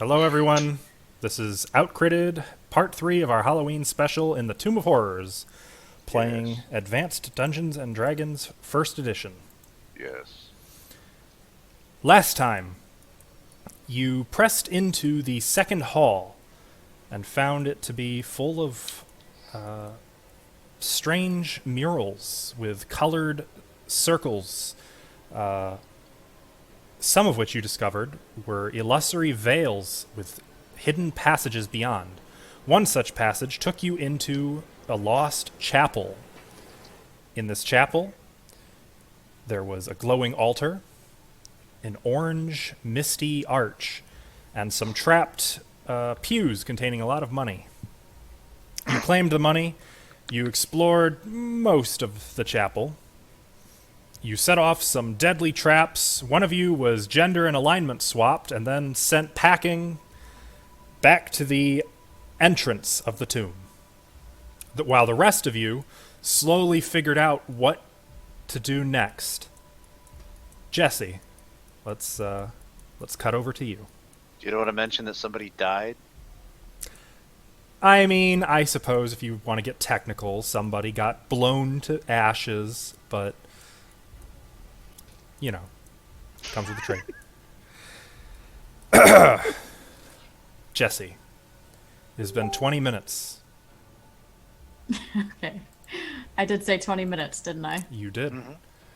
Hello, everyone. This is Outcritted, Part 3 of our Halloween special in the Tomb of Horrors, playing Yes. Advanced Dungeons & Dragons 1st Edition. Yes. Last time, you pressed into the second hall and found it to be full of strange murals with colored circles, some of which you discovered were illusory veils with hidden passages beyond. One such passage took you into a lost chapel. In this chapel, there was a glowing altar, an orange, misty arch, and some trapped pews containing a lot of money. You claimed the money. You explored most of the chapel. You set off some deadly traps. One of you was gender and alignment swapped and then sent packing back to the entrance of the tomb. While the rest of you slowly figured out what to do next. Jesse, let's cut over to you. Do you don't want to mention that somebody died? I mean, I suppose if you want to get technical, somebody got blown to ashes, but you know, comes with the trade. Jesse, it has been 20 minutes. Okay. I did say 20 minutes, didn't I? You did.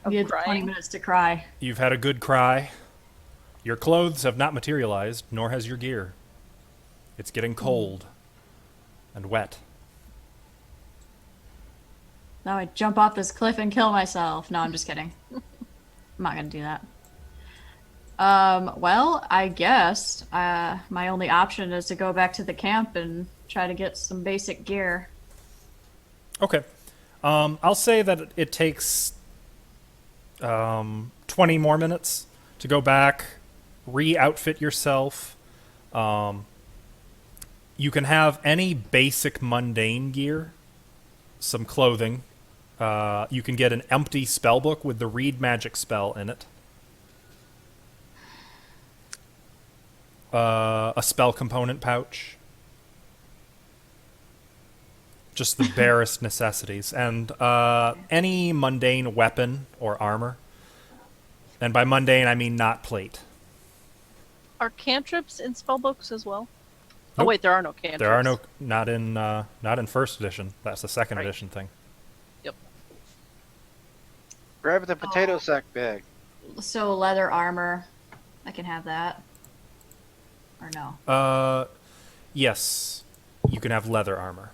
You had 20 minutes to cry. You've had a good cry. Your clothes have not materialized, nor has your gear. It's getting cold and wet. Now I jump off this cliff and kill myself. No, I'm just kidding. I'm not gonna do that. Well, I guess my only option is to go back to the camp and try to get some basic gear. Okay. I'll say that it takes 20 more minutes to go back, re-outfit yourself. You can have any basic mundane gear, some clothing. You can get an empty spellbook with the read magic spell in it. A spell component pouch. Just the barest necessities. And any mundane weapon or armor. And by mundane, I mean not plate. Are cantrips in spellbooks as well? Nope. Oh wait, there are no cantrips. There are no, not in first edition. That's the second Right. edition thing. Yep. Grab the potato sack bag. So leather armor, I can have that. Or no, Yes, you can have leather armor.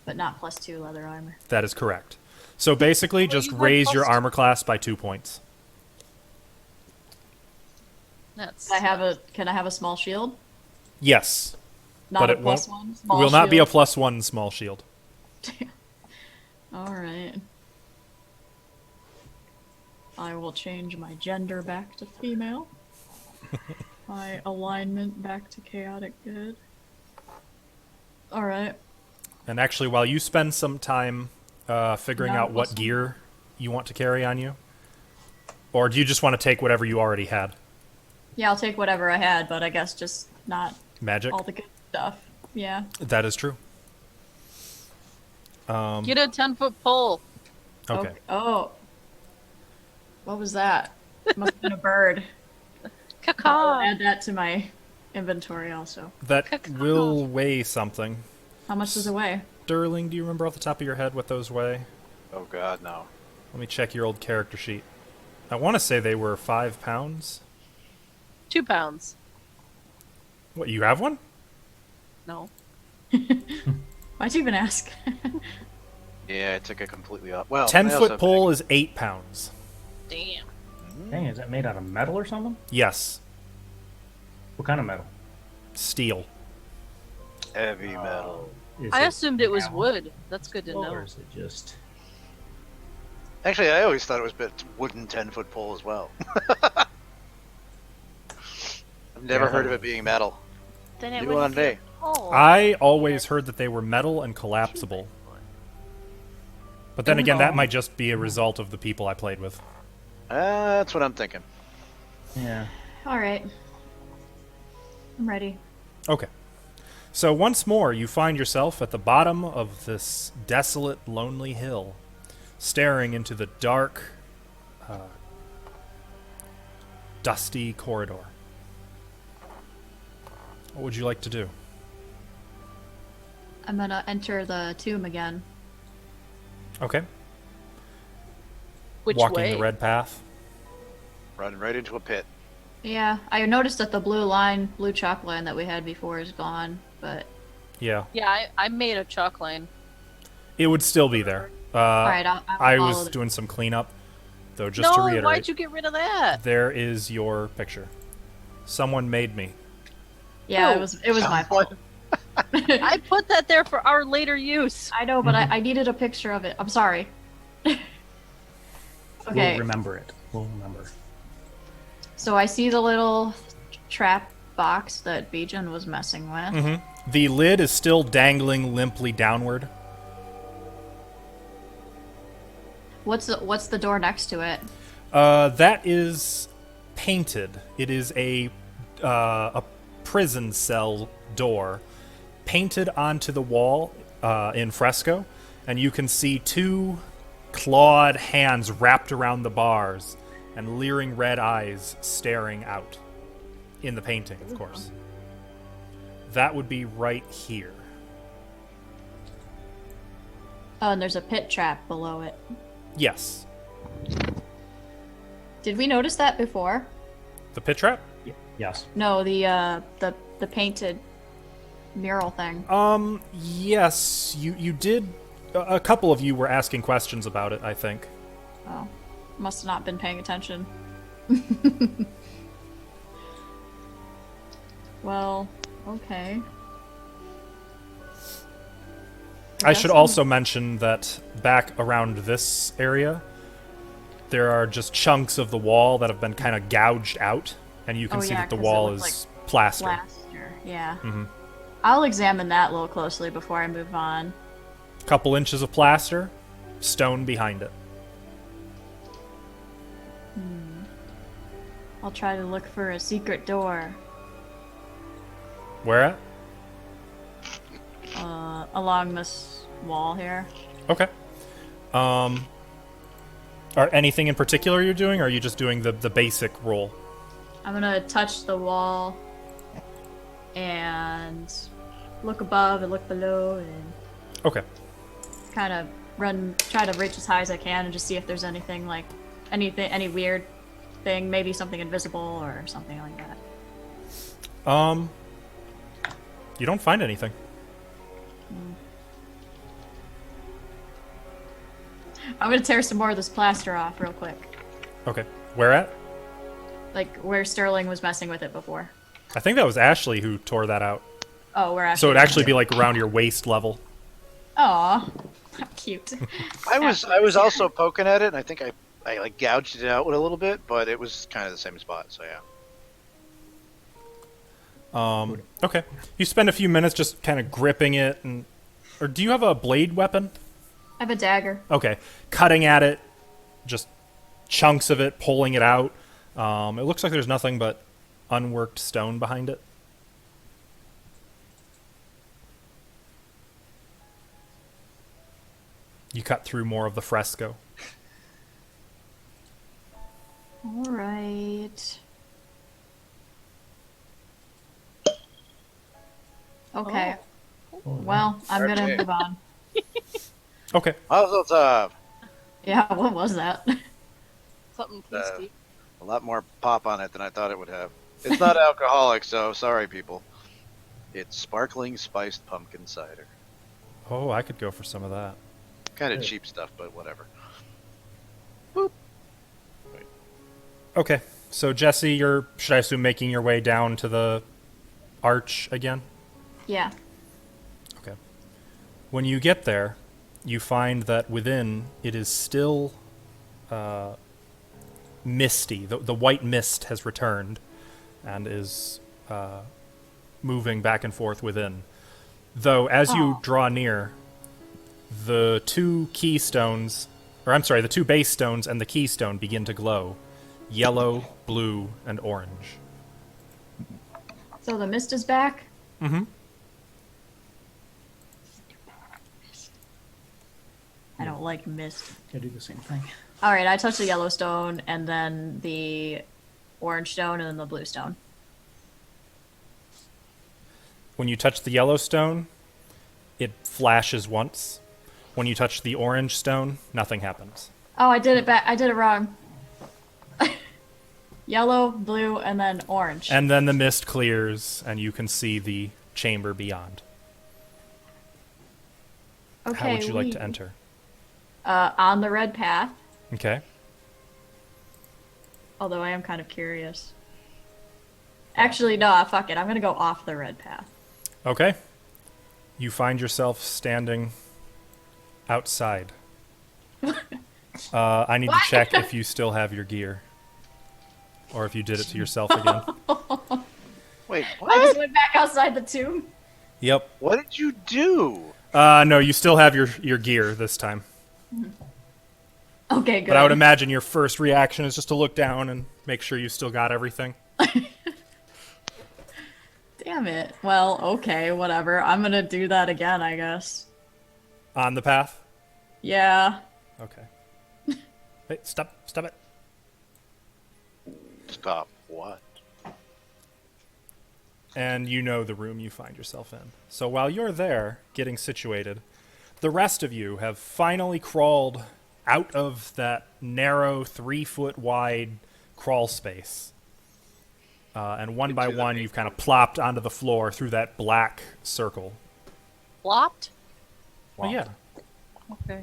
but not +2 leather armor. That is correct. So basically, just you have raise your plus- armor class by 2 points. That's. Can I have a small shield? Yes, Not but a it won't. +1 small Will not be a shield? +1 small shield. All right. I will change my gender back to female. My alignment back to chaotic good. All right. And actually, while you spend some time figuring Not a out what +1. gear you want to carry on you, or do you just want to take whatever you already had? Yeah, I'll take whatever I had, but I guess just not Magic? all the good stuff. Yeah. That is true. Get a 10-foot pole. Okay. Oh. What was that? Must have been a bird. I'll Caca. add that to my inventory also. That Caca. will weigh something. How much does it weigh? Sterling, do you remember off the top of your head what those weigh? Oh god, no. Let me check your old character sheet. I want to say they were 5 pounds. 2 pounds. What, you have one? No. Why'd you even ask? Yeah, I took it completely off. Well, 10-foot pole is 8 pounds. Damn. Dang, is that made out of metal or something? Yes. What kind of metal? Steel. heavy metal. Is I assumed it was metal, wood. That's good to Or know. is it just... Actually, I always thought it was a wooden 10-foot pole as well. I've never heard of it being metal. Then it New would one be day. a pole. I always heard that they were metal and collapsible. But then again, that might just be a result of the people I played with. That's what I'm thinking. Yeah. All right. I'm ready. Okay. So once more, you find yourself at the bottom of this desolate, lonely hill, staring into the dark, dusty corridor. What would you like to do? I'm gonna enter the tomb again. Okay. Which Walking way? the red path. Run right into a pit. Yeah, I noticed that the blue chalk line that we had before is gone, but Yeah. Yeah, I made a chalk line. It would still be there. alright, I'll I follow was the- doing some cleanup, though. Just to No, reiterate, why'd you get rid of that? there is your picture. Someone made me. Yeah, Who? it was my fault. I put that there for our later use. I know, but I needed a picture of it. I'm sorry. We'll Okay, remember it. We'll remember. so I see the little trap box that Bijan was messing with. Mm-hmm. The lid is still dangling limply downward. What's the door next to it? That is painted. It is a prison cell door painted onto the wall in fresco, and you can see two clawed hands wrapped around the bars and leering red eyes staring out in the painting, of course. That would be right here. Oh, and there's a pit trap below it. Yes. Did we notice that before? The pit trap? Yes. No, the painted mural thing. Yes, you did. A couple of you were asking questions about it, I think. Oh, must have not been paying attention. Well, okay. I should guess also mention that back around this area, there are just chunks of the wall that have been kind of gouged out, and you can Oh, see yeah, that the 'cause it wall looked is plaster. Plaster, yeah. Mm-hmm. I'll examine that a little closely before I move on. Couple inches of plaster, stone behind it. I'll try to look for a secret door Where at? along this wall here. Okay. Are anything in particular you're doing, or are you just doing the basic roll? I'm gonna touch the wall and look above and look below and Okay. kind of try to reach as high as I can and just see if there's anything any weird thing, maybe something invisible or something like that. You don't find anything. I'm gonna tear some more of this plaster off real quick, Okay. Where at? like where Sterling was messing with it before. I think that was Ashley who tore that out. Oh, we're actually. So it'd actually be like around your waist level. Aw, how cute. I was also poking at it, and I think I like gouged it out with a little bit, but it was kind of the same spot. So yeah. Okay. You spend a few minutes just kind of gripping it, or do you have a blade weapon? I have a dagger. Okay. Cutting at it, just chunks of it, pulling it out. It looks like there's nothing but unworked stone behind it. You cut through more of the fresco. All right. Okay. Well, I'm gonna Okay. move on. Okay. Also, Yeah, what was that? Something Uh, tasty. a lot more pop on it than I thought it would have. It's not alcoholic, so sorry, people. It's sparkling spiced pumpkin cider. Oh, I could go for some of that. Kind of cheap stuff, but whatever. Okay. So Jesse, you're, should I assume, making your way down to the arch again? Yeah. Okay. When you get there, you find that within it is still misty. The white mist has returned and is moving back and forth within. Though, as you Oh. draw near, the two keystones, or I'm sorry, the two base stones and the keystone begin to glow. Yellow, blue, and orange. So the mist is back? Mm-hmm. I don't like mist. I do the same thing. All right, I touch the yellow stone, and then the orange stone, and then the blue stone. When you touch the yellow stone, it flashes once. When you touch the orange stone, nothing happens. Oh, I did it back. I did it wrong. Yellow, blue, and then orange. And then the mist clears, and you can see the chamber beyond. Okay, How would you like we- to enter? On the red path. Okay. Although I am kind of curious. Actually, no, fuck it. I'm gonna go off the red path. Okay. You find yourself standing outside. I need to check if you still have your gear. Or if you did it to yourself again. Wait, I what? just went back outside the tomb. Yep. What did you do? No, you still have your gear this time. Okay, good. But I would imagine your first reaction is just to look down and make sure you still got everything. Damn it. Well, okay, whatever. I'm gonna do that again, I guess. On the path? Yeah. Okay. Wait, stop it. Stop. What? And you know the room you find yourself in. So while you're there, getting situated, the rest of you have finally crawled out of that narrow 3-foot wide crawl space. And one by Into the one, main you've kind of plopped onto the floor through that black circle. Flopped? Well, yeah, Okay.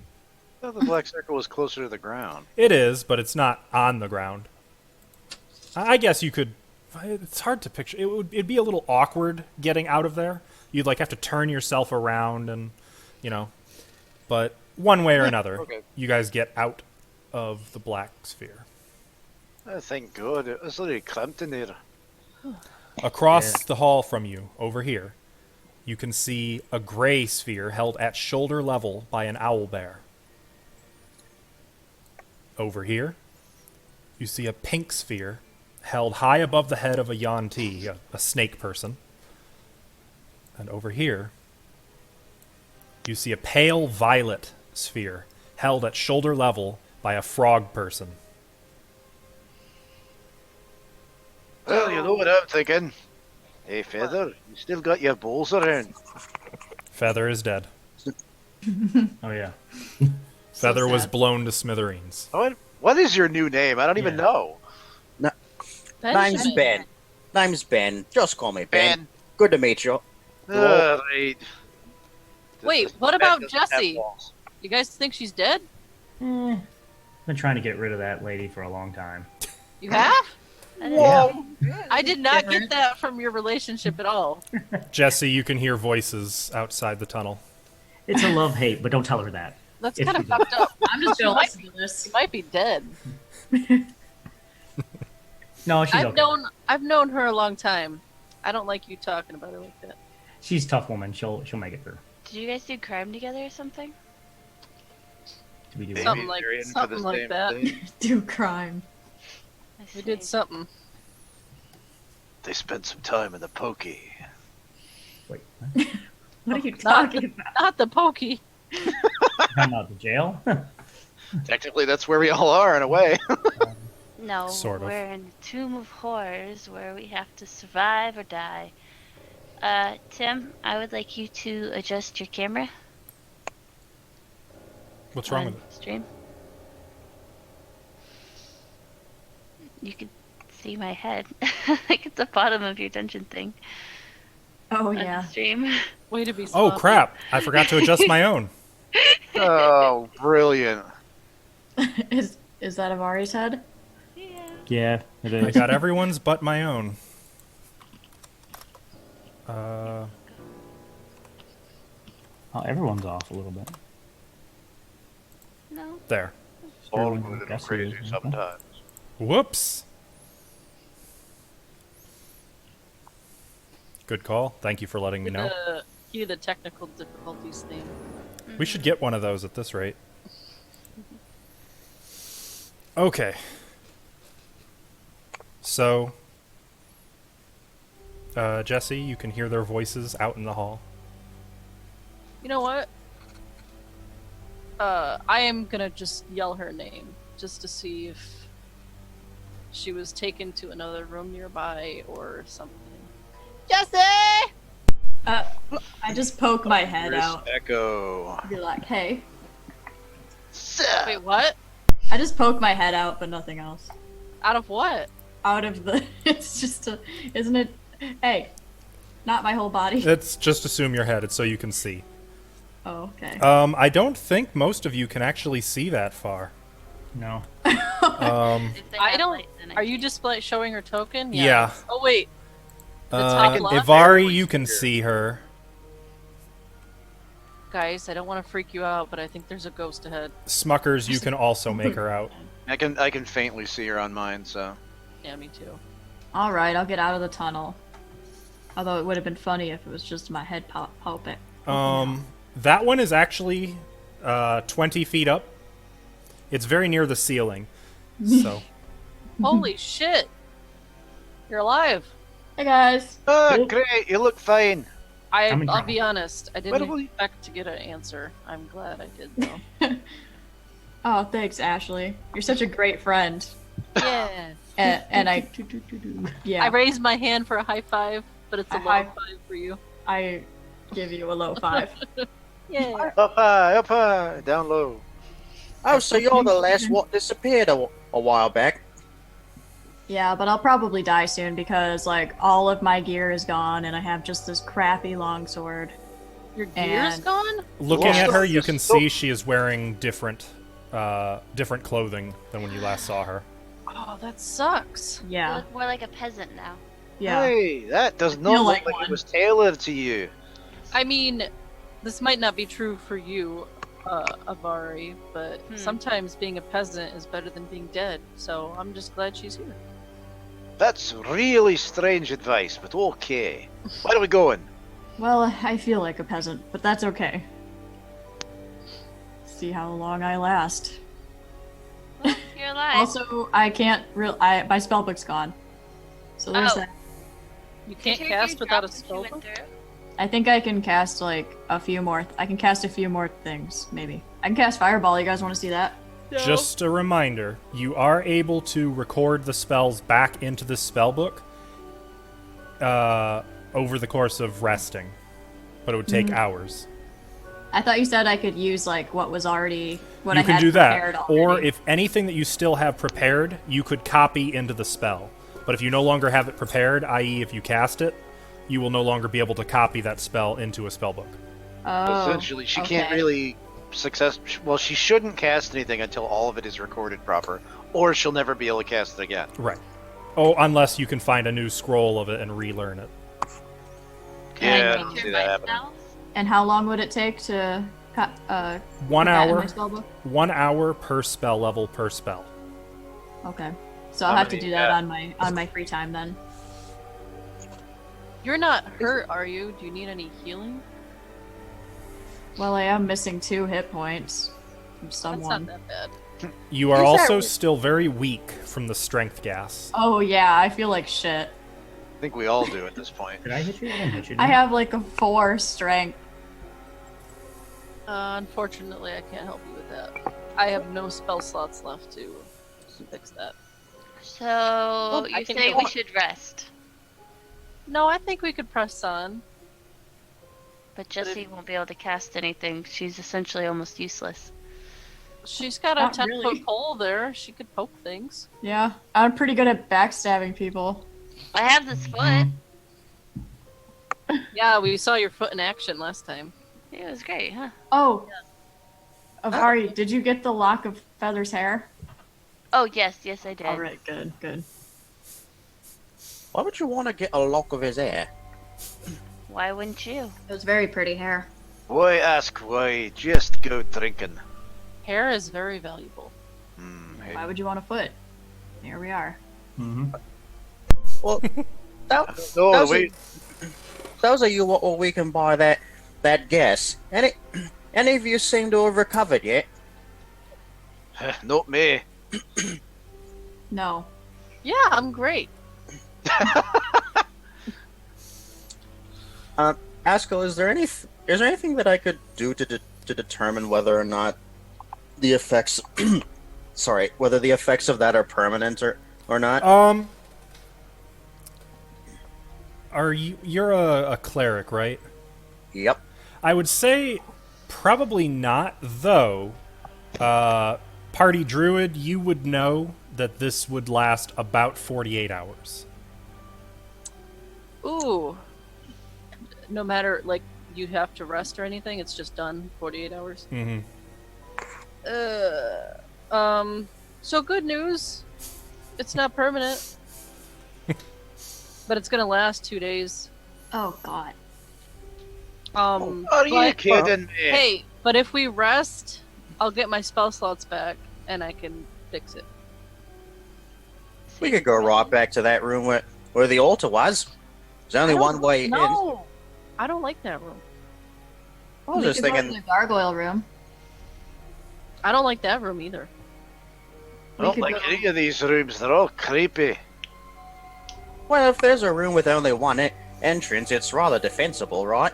I thought the black circle was closer to the ground. it is, but it's not on the ground. I guess you could. It's hard to picture. It'd be a little awkward getting out of there. You'd like have to turn yourself around and, but one way or another, okay. you guys get out of the black sphere. Thank God. It was literally cramped in there. Across the hall from you, over here, you can see a gray sphere held at shoulder level by an owl bear. Over here, you see a pink sphere held high above the head of a Yuan-Ti, a snake person. And over here, you see a pale violet sphere held at shoulder level by a frog person. Well, you know what I'm thinking. Hey, Feather, you still got your balls around. Feather is dead. Oh yeah. Feather was sad. blown to smithereens. What is your new name? I don't even Yeah. know. Name's Ben. Name's Ben. Just call me Ben. Ben. Good to meet you. Right. Wait, This what Ben about doesn't have Jessie? balls. You guys think she's dead? Been trying to get rid of that lady for a long time. You have? Whoa. I did not get that from your relationship at all. Jesse, you can hear voices outside the tunnel. It's a love-hate, but don't tell her that. That's If kind of you do. fucked up. I'm just gonna listen to this. She might be dead. No, she's okay. I've known her a long time. I don't like you talking about her like that. She's a tough woman. She'll make it through. Did you guys do crime together or something? To be Maybe doing. Something like- they're in for something the like same that. thing. Do crime. I We did see. something. They spent some time in the pokey. Wait, what? What are you Not talking the, about? not the pokey. Talking about the jail? Technically, that's where we all are, in a way. No, Sort of. we're in a tomb of horrors where we have to survive or die. Tim, I would like you to adjust your camera What's wrong on with it? stream. You can see my head. Like at the bottom of your dungeon thing Oh on yeah. the stream. Way to be Oh, sloppy. crap. I forgot to adjust my own. Oh, brilliant. Is that Amari's head? Yeah. Yeah, it I is. got everyone's but my own. Uh, Oh, everyone's off a little bit. No. there. All Everyone good and guesses, crazy okay. sometimes. Whoops. Good call. Thank you for letting me know. Cue the technical difficulties theme. We should get one of those at this rate. Okay. So, Jesse, you can hear their voices out in the hall. You know what? I am gonna just yell her name just to see if she was taken to another room nearby or something. Jesse! I just poke my head Here's out. Echo. Be like, hey. Sup? Wait, what? I just poke my head out, but nothing else. Out of what? Out of the. It's just a. Isn't it? Hey. Not my whole body. It's just assume your head. It's so you can see. Oh, okay. I don't think most of you can actually see that far. No. If they I have don't. light, then I Are you showing her token? Yeah. Oh wait. The top left? Ivari, you can see her. Guys, I don't want to freak you out, but I think there's a ghost ahead. Smuckers, you can also make her out. I can faintly see her on mine, so. Yeah, me too. Alright, I'll get out of the tunnel. Although it would have been funny if it was just my head popping. That one is actually 20 feet up. It's very near the ceiling. So, Holy shit! You're alive. Hey guys. Oh, Cool. great! You look fine. I'm in I'll trouble. be honest. I What didn't will you- expect to get an answer. I'm glad I did though. Oh, thanks, Ashley. You're such a great friend. Yeah. And I. Yeah. I raised my hand for a high five, but it's a A low high- five for you. I give you a low five. Yeah. Up high, down low. Oh, so you're the last what disappeared a while back. Yeah, but I'll probably die soon because, like, all of my gear is gone and I have just this crappy longsword. Your gear's And- gone? looking Lost at her, it. you can So- see she is wearing different clothing than when you last saw her. Oh, that sucks. You Yeah. look more like a peasant now. Yeah. Hey, that does I not feel look like like one. it was tailored to you. I mean, this might not be true for you, Avari, but sometimes being a peasant is better than being dead. So I'm just glad she's here. That's really strange advice, but okay. Where are we going? Well, I feel like a peasant, but that's okay. See how long I last. Well, you're alive. Also, I can't my spellbook's gone. So there's Oh. that. You Did can't you cast drop without a when she spell went book? through? I think I can cast like a few more. I can cast a few more things, maybe. I can cast Fireball. You guys want to see that? Just a reminder, you are able to record the spells back into the spellbook over the course of resting, but it would take hours. I thought you said I could use like what was already what You I can had do prepared that, already. or if anything that you still have prepared, you could copy into the spell. But if you no longer have it prepared, i.e., if you cast it, you will no longer be able to copy that spell into a spellbook. Oh, Essentially, she can't okay. really well, she shouldn't cast anything until all of it is recorded proper, or she'll never be able to cast it again. Right. Oh, unless you can find a new scroll of it and relearn it. Can Yeah, I I don't make see your that life happening. spells? And how long would it take to put 1 that in hour. my spellbook? 1 hour per spell level per spell. Okay, so I'll How have to many- do that yeah. on my free time then. You're not hurt, are you? Do you need any healing? Well, I am missing 2 hit points from That's someone. not that bad. You are Is that also re- still very weak from the strength gas. Oh yeah, I feel like shit. I think we all do at this point. Did I hit you? I didn't hit you. I did have like a 4 strength. Unfortunately, I can't help you with that. I have no spell slots left to fix that. So I you can say go we on. should rest, No, I think we could press on. but Jessie won't be able to cast anything. She's essentially almost useless. She's got a Not 10-foot really. pole there. She could poke things. Yeah, I'm pretty good at backstabbing people. I have this foot. Yeah, we saw your foot in action last time. It was great, huh? Oh, Avari, did you get the lock of Feather's hair? Oh yes, I did. All right, good. Why would you want to get a lock of his hair? Why wouldn't you? It was very pretty hair. Why ask why? Just go drinking. Hair is very valuable. Hey, Why would you want a foot? Here we are. Mhm. Well, that, no, those, wait. those are you what we can buy that guess. Any of you seem to have recovered yet? Not me. No. Yeah, I'm great. Askell, is there anything that I could do to determine whether or not the effects, sorry, whether the effects of that are permanent or not? You're a cleric, right? Yep. I would say probably not, though. Party druid, you would know that this would last about 48 hours. Ooh. No matter, like, you have to rest or anything, it's just done 48 hours. Mm-hmm. So good news. It's not permanent. But it's gonna last 2 days. Oh god. Are you but- kidding me? Hey, but if we rest, I'll get my spell slots back, and I can fix it. We could go right back to that room where the altar was. There's only one way in. No! I don't like that room. I was We just could go to thinking. the gargoyle room. I don't like that room either. I don't could like go- any of these rooms. They're all creepy. Well, if there's a room with only one entrance, it's rather defensible, right?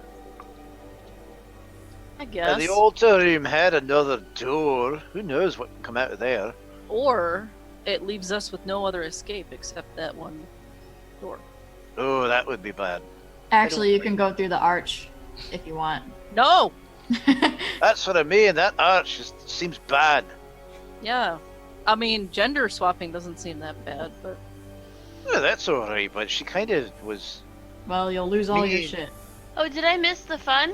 I guess. And the altar room had another door. Who knows what can come out of there? Or it leaves us with no other escape except that one door. Oh, that would be bad. Actually, you can go through the arch if you want. No! That's what I mean. That arch just seems bad. Yeah. I mean, gender swapping doesn't seem that bad, but Yeah, that's alright, but she kind of was. Well, you'll lose all your Me. shit. Oh, did I miss the fun?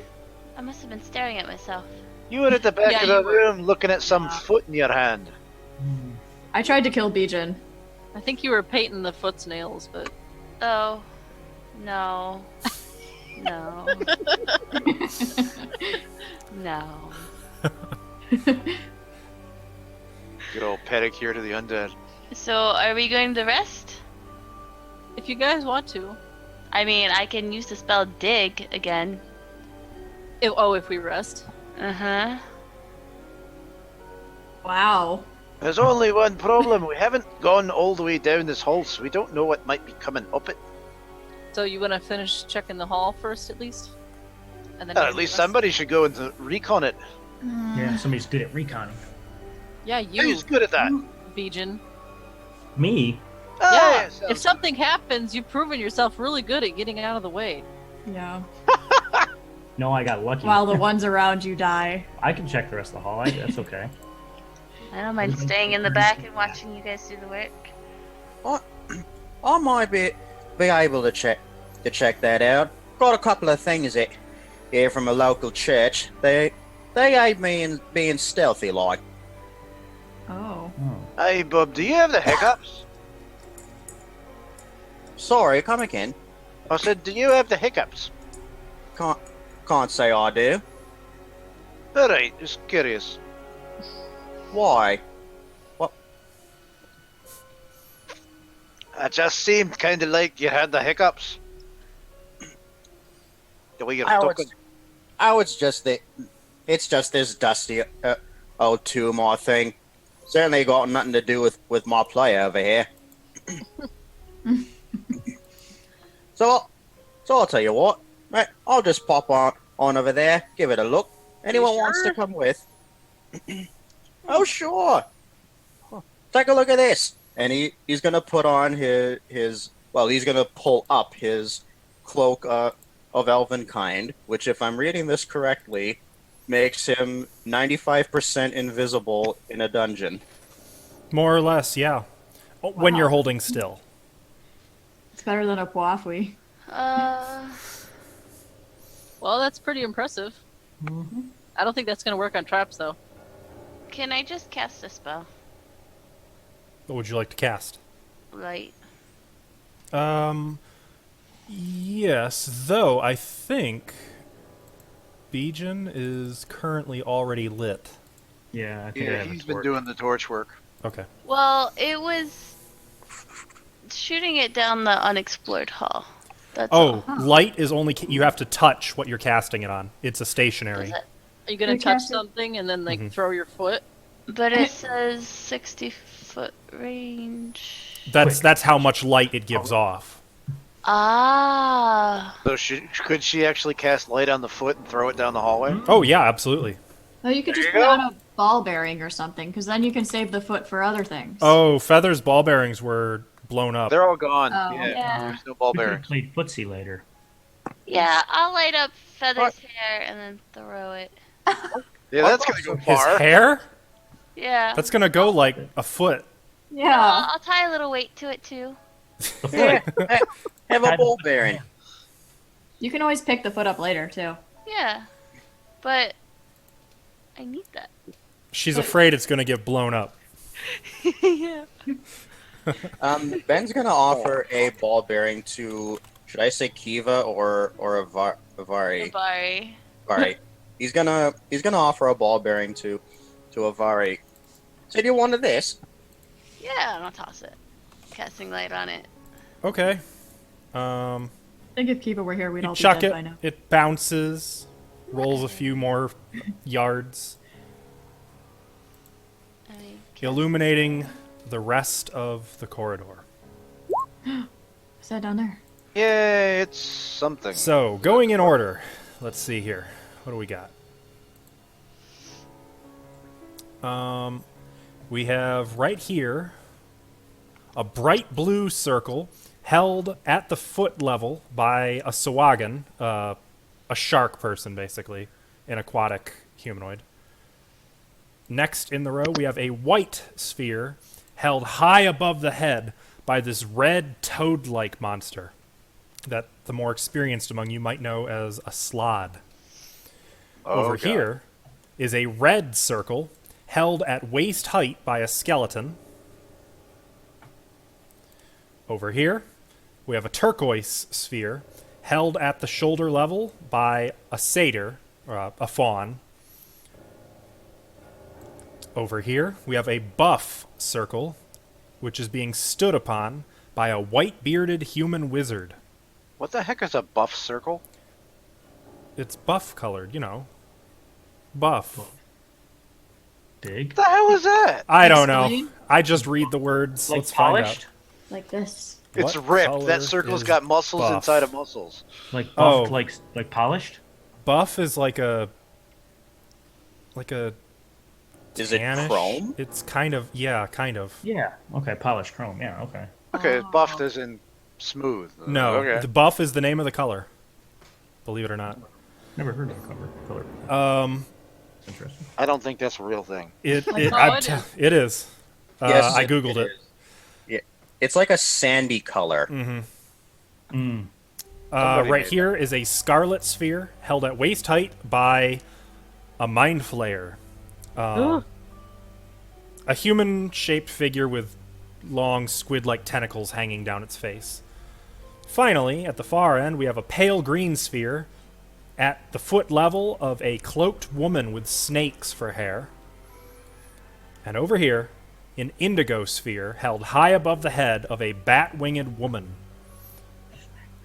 I must have been staring at myself. You were at the back Yeah, of the you were. room looking at some foot in your hand. I tried to kill Bijin. I think you were painting the foot's nails, but Oh, no. No. No. Good old pedicure to the undead. So, are we going to rest? if you guys want to. I mean, I can use the spell dig again. If we rest. Uh-huh. Wow. There's only one problem. We haven't gone all the way down this hall, so we don't know what might be coming up it. So you want to finish checking the hall first, at least? And then Or maybe at least rest? somebody should go and recon it. Yeah, somebody's good at reconning. Yeah, you, Who's good at that? Bijin. Me? Ah, Yeah, so- if something happens, you've proven yourself really good at getting out of the way. Yeah. No, I got lucky. While the ones around you die. I can check the rest of the hall. That's okay. I don't mind staying in the back and watching you guys do the work. I might be able to check that out. Got a couple of things here from a local church. They aid me in being stealthy like. Oh. Oh. Hey, Bub, do you have the hiccups? Sorry, come again. I said, do you have the hiccups? Can't say I do. Alright, just curious. Why? It just seemed kind of like you had the hiccups. The way you're talking. It's just this dusty old tomb or thing. Certainly got nothing to do with my play over here. so I'll tell you what. Right, I'll just pop on over there, give it a look. Anyone wants to sure? come with? Oh sure. Take a look at this. And he's gonna put on his he's gonna pull up his cloak of elven kind, which, if I'm reading this correctly, makes him 95% invisible in a dungeon. More or less, yeah. When Wow. you're holding still. It's better than a Puafui. Well, that's pretty impressive. I don't think that's going to work on traps, though. Can I just cast a spell? What would you like to cast? Light. Yes, though I think Bijin is currently already lit. Yeah, I think I Yeah, have he's a been torch. doing the torch work. Okay. Well, it was shooting it down the unexplored hall. That's Oh, all. light is only you have to touch what you're casting it on. It's a stationary. Is it? Are you going You to touch cast it- something and then, like, Mhm. throw your foot? But it says 60-foot range. That's how much light it gives off. Ah. So could she actually cast light on the foot and throw it down the hallway? Oh yeah, absolutely. Oh, you could There just you put go. on a ball bearing or something, because then you can save the foot for other things. Oh, Feather's ball bearings were blown up. They're all gone. Oh. Yeah, Yeah. there's no ball We could have bearings. played footsie later. Yeah, I'll light up Feather's hair and then throw it. Yeah, that's gonna go His far. hair? Yeah. That's gonna go like a foot. Yeah. I'll tie a little weight to it too. The Yeah. foot. Have a ball bearing. You can always pick the foot up later, too. Yeah. But I need that. She's afraid it's gonna get blown up. Yeah. Ben's gonna offer a ball bearing to, should I say Kiva or Avari? Bari. Avari. He's gonna offer a ball bearing to Avari. So do you want this? Yeah, and I'll toss it. Casting light on it. Okay. I think if Kiva were here, we'd You all be chuck dead it. by now. It bounces, rolls a few more yards, I mean, illuminating the rest of the corridor. Is that down there? Yeah, it's something. So, going in order, let's see here. What do we got? We have right here a bright blue circle held at the foot level by a Sawagan, a shark person, basically, an aquatic humanoid. Next in the row, we have a white sphere held high above the head by this red toad-like monster that the more experienced among you might know as a slod. Oh, Over God. here is a red circle held at waist height by a skeleton. Over here, we have a turquoise sphere held at the shoulder level by a satyr, or a fawn. Over here, we have a buff circle, which is being stood upon by a white-bearded human wizard. What the heck is a buff circle? It's buff-colored, you know. Buff. Big. What the hell is that? I don't know. Explain. I just read the words. Like Let's find polished? Like this. out. It's What ripped. color That circle's is got muscles buff? inside of muscles. Like buffed, Oh. like polished? Buff is like a Is it tannish. chrome? It's kind of kind of. Yeah. Okay, polished chrome. Yeah, okay. Okay, Oh. buffed as in smooth. No, Okay. the buff is the name of the color. Believe it or not. Never heard of the color. It's interesting. I don't think that's a real thing. It Oh, it, it is. it is. Yes, I googled it. is. Yeah, it's like a sandy color. Mm-hmm. Mm. Somebody Right made here is a scarlet sphere held at waist height by a mind flayer. A human-shaped figure with long squid-like tentacles hanging down its face. Finally, at the far end, we have a pale green sphere at the foot level of a cloaked woman with snakes for hair. And over here, an indigo sphere held high above the head of a bat-winged woman.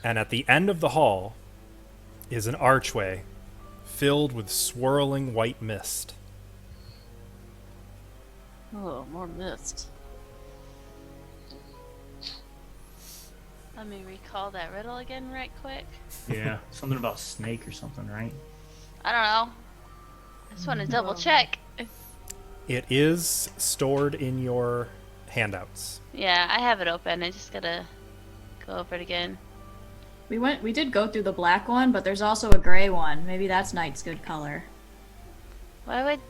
And at the end of the hall is an archway filled with swirling white mist. Oh, more mist. Let me recall that riddle again right quick. Yeah. Something about snake or something, right? I don't know. I just want to double check. It is stored in your handouts. Yeah, I have it open. I just gotta go over it again. We did go through the black one, but there's also a gray one. Maybe that's Night's good color. Why would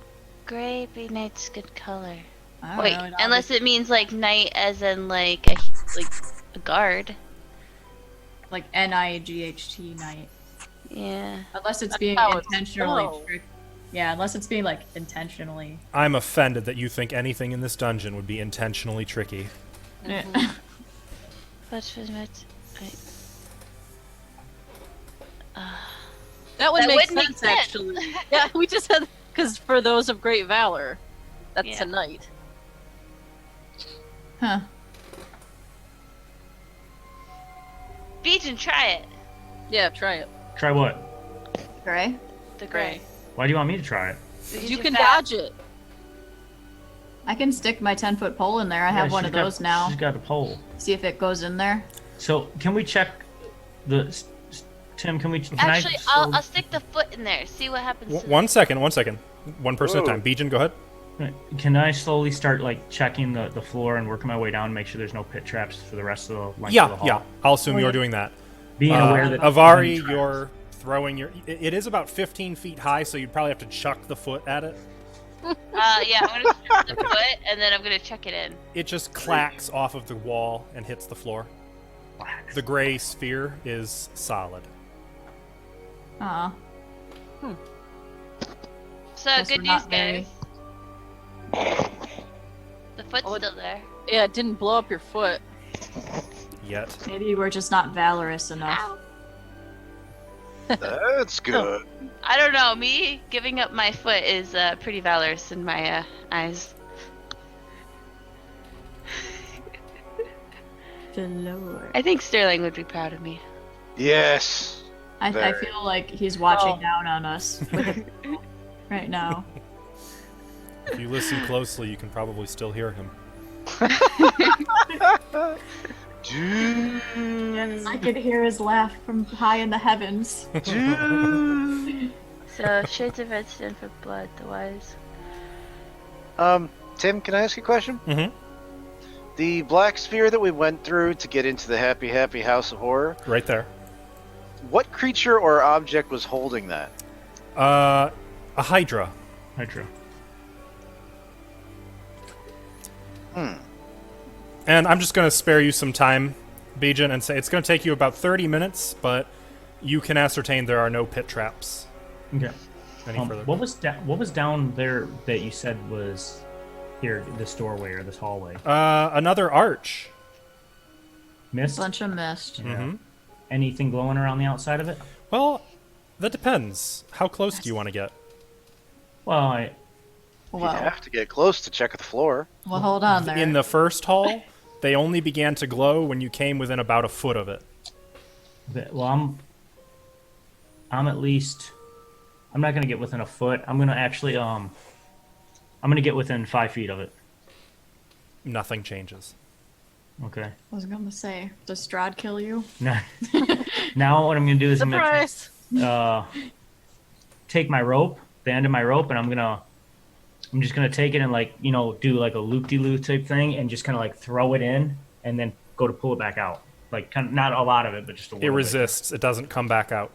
gray be night's good color? I don't Wait, know, unless it means like night as in like a guard. like NIGHT night. Yeah. Unless it's That's being how it's intentionally spelled. trick. Yeah, unless it's being like intentionally. I'm offended that you think anything in this dungeon would be intentionally tricky. What was my wait. That would That make would make sense, sense. actually. Yeah, we just had because for those of great valor, that's Yeah. tonight. Huh. Beejin, try it. Yeah, try it. Try what? Gray? The gray. Why do you want me to try it? Because You you're can fat. dodge it. I can stick my 10-foot pole in there. I have Yeah, one she's of got- those now. She's got a pole. See if it goes in there. So can we check Tim, can Actually, I slowly- I'll stick the foot in there. See what happens. To One second. One person at a Whoa. time. Bijan, go ahead. Can I slowly start like checking the floor and working my way down, and make sure there's no pit traps for the rest of the length of the Yeah, hall? yeah. I'll assume Oh, you're yeah. doing that. Being aware that Avari, traps. you're throwing your. It is about 15 feet high, so you'd probably have to chuck the foot at it. Yeah, I'm gonna strip the foot and then I'm gonna check it in. It just clacks off of the wall and hits the floor. The gray sphere is solid. Aw. So Guess good we're news, not very- guys. The foot's Oh, still there. Yeah, it didn't blow up your foot. Yet. Maybe we're just not valorous enough. Ow. That's good. I don't know. Me giving up my foot is pretty valorous in my eyes. The Lord. I think Sterling would be proud of me. Yes. I Very. feel like he's watching Oh. down on us right now. If you listen closely, you can probably still hear him. Dude. I could hear his laugh from high in the heavens. Dude. So shades of red stand for blood. The wise. Tim, can I ask you a question? Mm-hmm. The black sphere that we went through to get into the happy, happy house of horror. Right there. What creature or object was holding that? A hydra. Hydra. And I'm just going to spare you some time, Bijan, and say it's going to take you about 30 minutes, but you can ascertain there are no pit traps Okay. any further. What was down there that you said was here, this doorway or this hallway? Another arch. Mist? Bunch of mist. Mm-hmm. Anything glowing around the outside of it? Well, that depends. How close do you want to get? Well, You'd Well, have to get close to check the floor. well, hold on there. In the first hall, they only began to glow when you came within about a foot of it. well, I'm at least. I'm not gonna get within a foot. I'm gonna actually I'm gonna get within 5 feet of it. Nothing changes. Okay. I was gonna say, does Strahd kill you? Now, now what I'm gonna do is Surprise! I'm gonna take my rope, the end of my rope, and I'm just gonna take it and do like a loop-de-loop type thing, and just kind of like throw it in, and then go to pull it back out. Like kind of, not a lot of it, but just a little. It bit. resists. It doesn't come back out.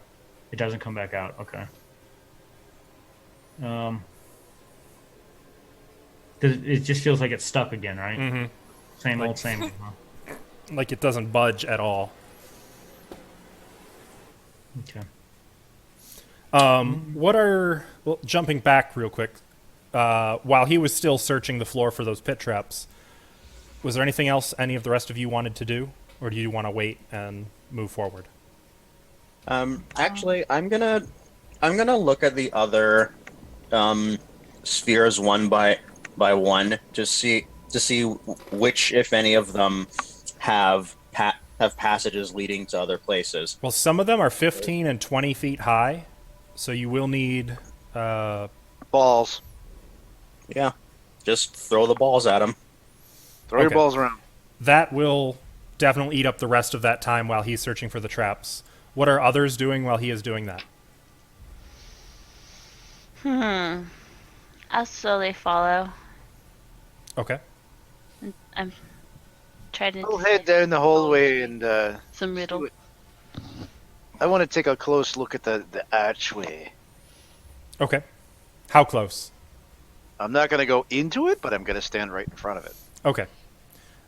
It doesn't come back out. Okay. It just feels like it's stuck again, right? Mm-hmm. Same Like- old, same old. Huh? Like it doesn't budge at all. Okay. Jumping back real quick, while he was still searching the floor for those pit traps, was there anything else any of the rest of you wanted to do? Or do you want to wait and move forward? Actually, I'm gonna look at the other spheres one by one to see which, if any of them, have passages leading to other places. Well, some of them are 15 and 20 feet high, so you will need... Balls. Yeah, just throw the balls at them. Throw your Okay. balls around. that will definitely eat up the rest of that time while he's searching for the traps. What are others doing while he is doing that? I'll slowly follow. Okay. I'm trying to I'll head down the hallway and some riddle. I want to take a close look at the archway. Okay. How close? I'm not going to go into it, but I'm going to stand right in front of it. Okay.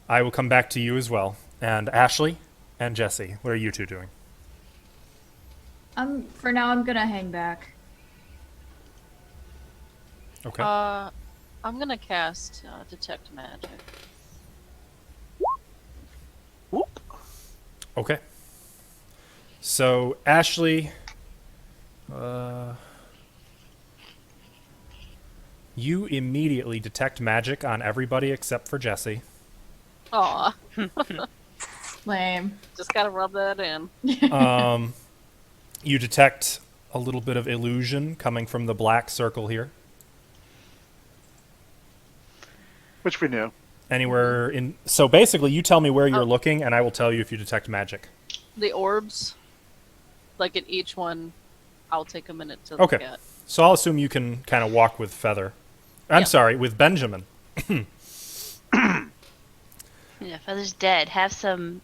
I will come back to you as well. And Ashley and Jesse, what are you two doing? For now, I'm gonna hang back. Okay. I'm gonna cast Detect Magic. Okay. So, Ashley, you immediately detect magic on everybody except for Jesse. Aw, Lame. just gotta rub that in. You detect a little bit of illusion coming from the black circle here. Which we knew. Anywhere in... So basically, you tell me where you're looking, and I will tell you if you detect magic. The orbs. like at each one, I'll take a minute to Okay. look at. So I'll assume you can kind of walk with Feather. I'm Yeah. sorry, with Benjamin. Yeah, Feather's dead. Have some.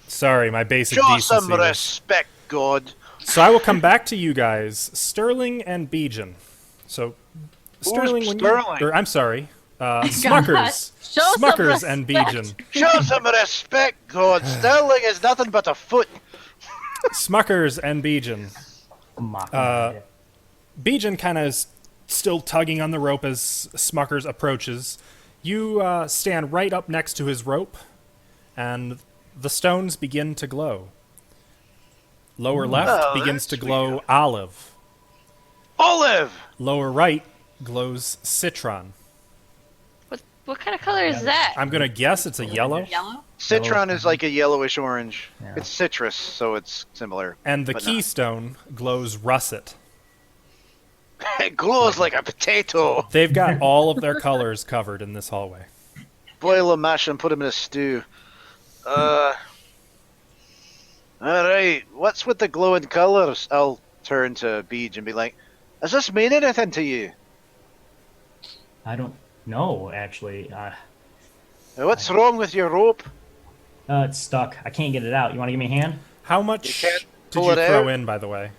Sorry, my basic Show decency. some was- respect, God. So I will come back to you guys, Sterling and Bejan. So Sterling, when Sterling? you, or I'm sorry, Smuckers, Show some Smuckers and respect. Bejan. Show some respect, God. Sterling is nothing but a foot. Smuckers and Bejan. Bejan kind of is still tugging on the rope as Smuckers approaches. You stand right up next to his rope, and the stones begin to glow. Lower left Oh, begins to that's glow weird. olive. Olive. Lower right glows citron. What kind of color is that? I'm going to guess it's a yellow. Yellow? Citron is like a yellowish orange. Yeah. It's citrus, so it's similar. And the But not. keystone glows russet. It glows like a potato. They've got all of their colors covered in this hallway. Boil them, mash them, put them in a stew. Alright, what's with the glowing colours? I'll turn to Beej and be like, does this mean anything to you? I don't know, actually. What's wrong with your rope? It's stuck. I can't get it out. You want to give me a hand? How much You can't did pull you it throw out? in, by the way?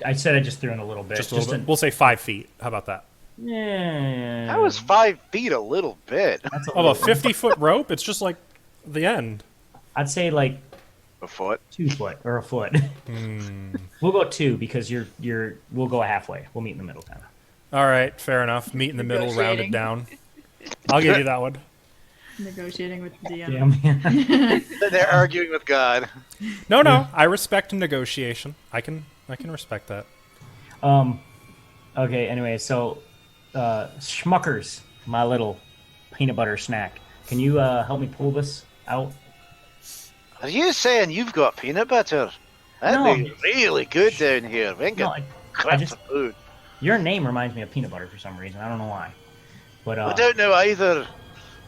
I said I just threw in a little bit. Just a little bit. We'll say 5 feet. How about that? Yeah. That was 5 feet a little bit. That's Of a 50-foot rope? It's just like the end. I'd say like A foot. 2 foot or a foot. We'll go 2 because we'll go halfway. We'll meet in the middle kind of. All right, fair enough. Meet in the middle, rounded Negotiating. down. I'll give you that one. Negotiating with the DM. Damn. They're arguing with God. No, I respect negotiation. I can respect that. Okay, anyway, so Schmuckers, my little peanut butter snack. Can you help me pull this out? Are you saying you've got peanut butter? That'd No. be really good down here. We ain't No, got I crap just- of food. your name reminds me of peanut butter for some reason. I don't know why. But I don't know either.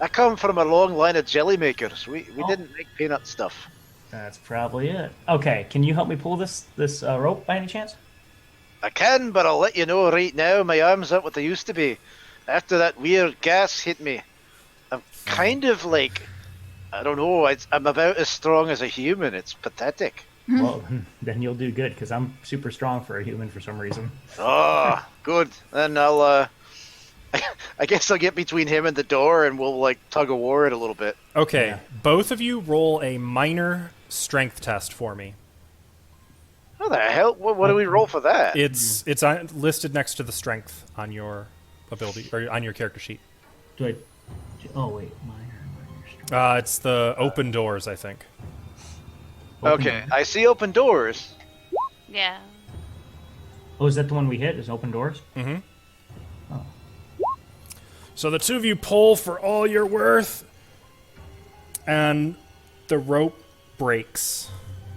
I come from a long line of jelly makers. We Oh. didn't make peanut stuff. that's probably it. Okay, can you help me pull this rope by any chance? I can, but I'll let you know right now, my arms aren't what they used to be. After that weird gas hit me, I'm kind of like, I don't know, I'm about as strong as a human. It's pathetic. Well, then you'll do good because I'm super strong for a human for some reason. Oh, good. Then I'll, I guess I'll get between him and the door and we'll, like, tug of war it a little bit. Okay, Yeah. both of you roll a minor strength test for me. How the hell? What do we roll for that? It's listed next to the strength on your ability or on your character sheet. Do I? Oh wait, minor. It's the open doors, I think. Okay, I see open doors. Yeah. Oh, is that the one we hit? Is open doors? Mm-hmm. Oh. So the two of you pull for all you're worth, and the rope breaks,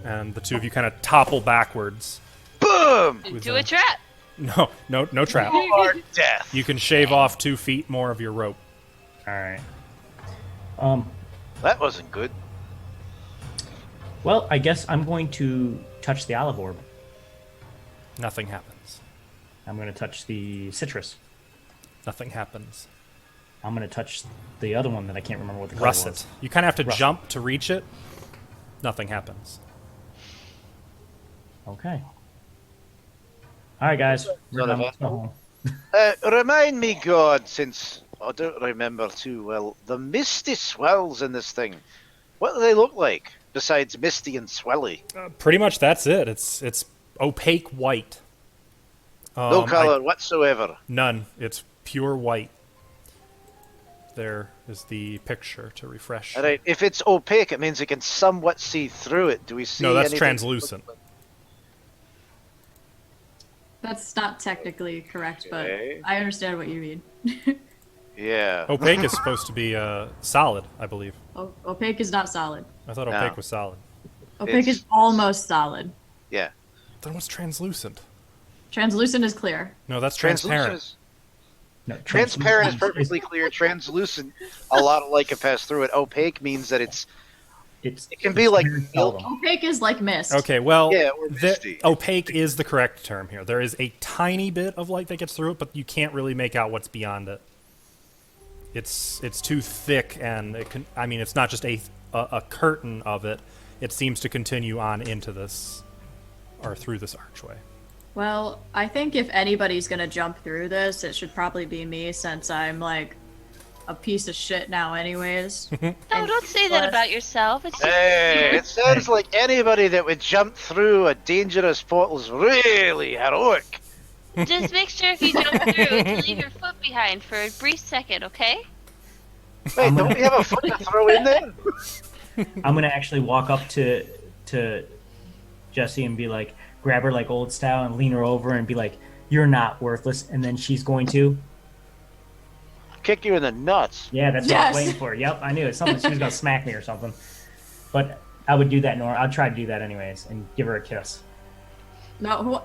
and the two of you kind of topple backwards. Boom! Into a trap. No trap. Or death. You can shave off 2 feet more of your rope. All right. That wasn't good. Well, I guess I'm going to touch the olive orb. Nothing happens. I'm going to touch the citrus. Nothing happens. I'm going to touch the other one that I can't remember what the color was. Russet. You kind of have to Russet. jump to reach it. Nothing happens. Okay. All right, guys. We're Son of done. a- Let's go home. Remind me, God, since I don't remember too well, the misty swells in this thing. What do they look like besides misty and swelly? Pretty much that's it. It's opaque white. No I- color whatsoever. None. It's pure white. There is the picture to refresh. All right, if it's opaque, it means we can somewhat see through it. Do we see? No, that's anything? translucent. That's not technically correct, but Okay. I understand what you mean. Yeah. Opaque is supposed to be solid, I believe. Opaque is not solid. I thought No. opaque was solid. Opaque is almost solid. Yeah. Then what's translucent? Translucent is clear. No, that's Translucent transparent. is, No, transparent is perfectly clear. Translucent, a lot of light can pass through it. Opaque means that it's It's It can be it's like very milk. seldom. Opaque is like mist. Okay, well, Yeah, or misty. opaque is the correct term here. There is a tiny bit of light that gets through it, but you can't really make out what's beyond it. It's too thick, and it can. I mean, it's not just a curtain of it. It seems to continue on into this, or through this archway. Well, I think if anybody's gonna jump through this, it should probably be me, since I'm like a piece of shit now, anyways. No, don't say that about yourself. It's just Hey, it sounds like anybody that would jump through a dangerous portal's really heroic. Just make sure if you jump through to leave your foot behind for a brief second, okay? Wait, don't we have a foot to throw in there? I'm gonna actually walk up to Jessie and be like, grab her like old style and lean her over and be like, "You're not worthless," and then she's going to. Kick you in the nuts. Yeah, that's what I Yes. was waiting for. Yep, I knew it. Something she was gonna smack me or something. But I would do that, Nora. I'd try to do that anyways and give her a kiss. No,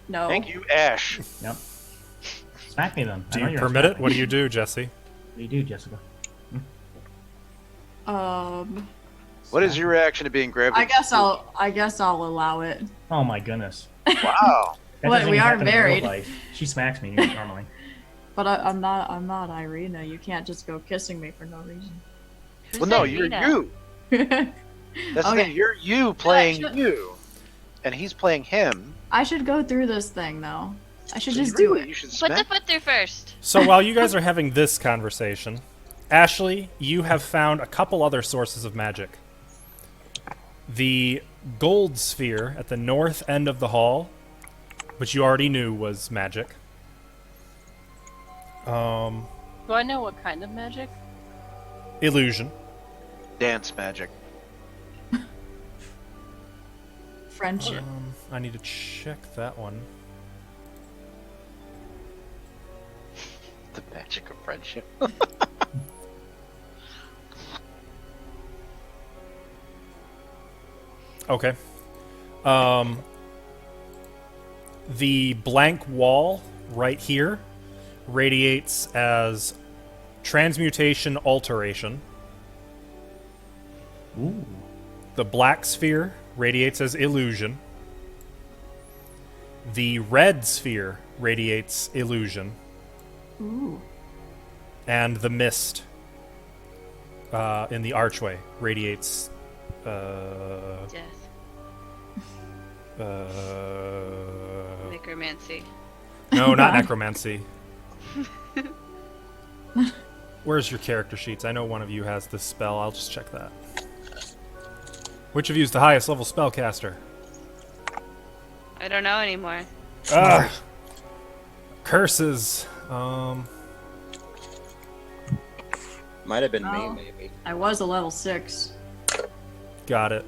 no. Thank you, Ash. Yep. Smack me then. Do I know you you're permit gonna it? What do you do, Jesse? What do you do, Jessica? What is your reaction to being grabbed? I guess I'll allow it. Oh my goodness. Wow. That What, doesn't we even are happen in real married. life. She smacks me normally. But I'm not Irina. You can't just go kissing me for no reason. Who's Well, no, Irina? you're you. That's the Okay. thing. You're you playing should- you, and he's playing him. I should go through this thing though. I should So just really, do it. You should Put the smack. foot through first. So while you guys are having this conversation, Ashley, you have found a couple other sources of magic. The gold sphere at the north end of the hall, which you already knew was magic. Do I know what kind of magic? Illusion. Dance magic. Friendship. I need to check that one. The magic of friendship. Okay. The blank wall right here radiates as transmutation alteration. Ooh. The black sphere radiates as illusion. The red sphere radiates illusion. Ooh. And the mist in the archway radiates Death. uh, Necromancy. no, not necromancy. Where's your character sheets? I know one of you has this spell. I'll just check that. Which of you is the highest level spellcaster? I don't know anymore. Ah, curses. Might have been Oh. me, maybe. I was a level 6. Got it.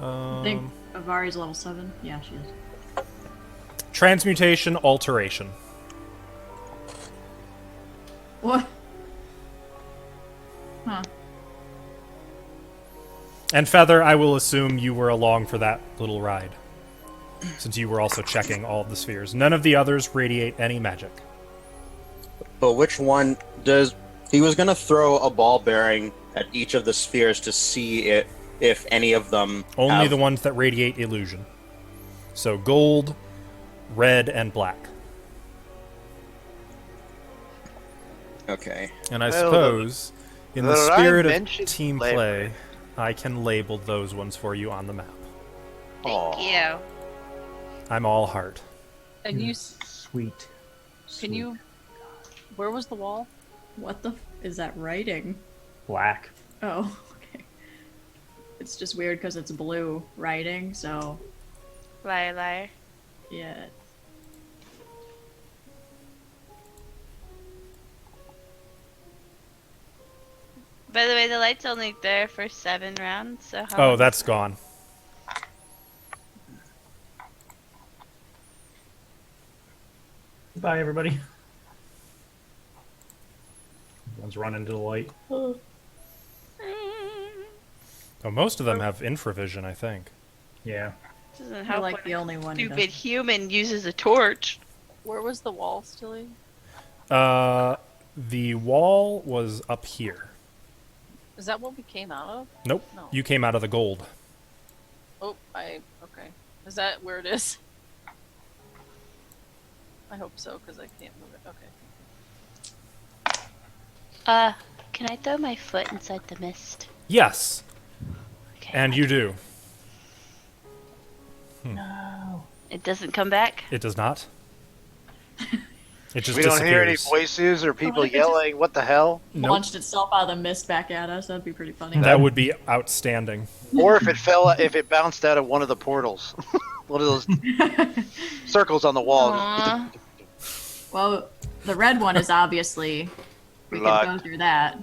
I think Avari's level 7. Yeah, she is. Transmutation alteration. What? Huh. And Feather, I will assume you were along for that little ride, since you were also checking all of the spheres. None of the others radiate any magic. But which one does... He was going to throw a ball bearing at each of the spheres to see if any of them Only have... the ones that radiate illusion. So gold, red, and black. Okay. And I Well, suppose, in the the spirit of rhyme-mentioned team flavor. play, I can label those ones for you on the map. Thank Aw. you. I'm all heart. And you Sweet. can Sweet. you? Where was the wall? What the is that writing? Black. Oh, okay. It's just weird because it's blue writing, so Liar, liar. yeah. By the way, the light's only there for 7 rounds, so how Oh, long that's is gone. Goodbye, everybody. Everyone's running to the light. Mm. Oh, most of them have infravision, I think. Yeah. Doesn't You're help like when the only one who stupid does. human uses a torch. Where was the wall, Stilly? The wall was up here. Is that what we came out of? Nope. No. You came out of the gold. Oh, okay. Is that where it is? I hope so, because I can't move it. Okay. Can I throw my foot inside the mist? Yes, Okay. and you do. No. It doesn't come back? It does not. It just We don't hear any disappears. voices or people if it just- yelling, what the hell? Nope. Launched itself out of the mist back at us. That'd be pretty funny. That would be outstanding. Or if it bounced out of one of the portals. One of those circles on the wall. Aw. Well, the red one is obviously. We could Blood. go through that.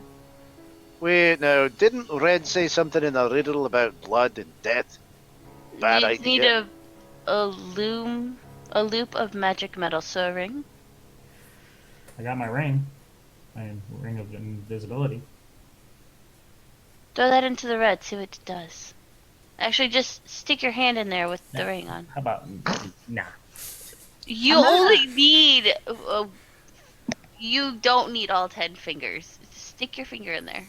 Wait, no, didn't Red say something in the riddle about blood and death? Bad You idea. need a loop of magic metal, so a ring. I got my ring. My ring of invisibility. Throw that into the red, see what it does. Actually, just stick your hand in there with the Yeah. ring on. How about nah? You I'm not- only need. You don't need all 10 fingers. Just stick your finger in there.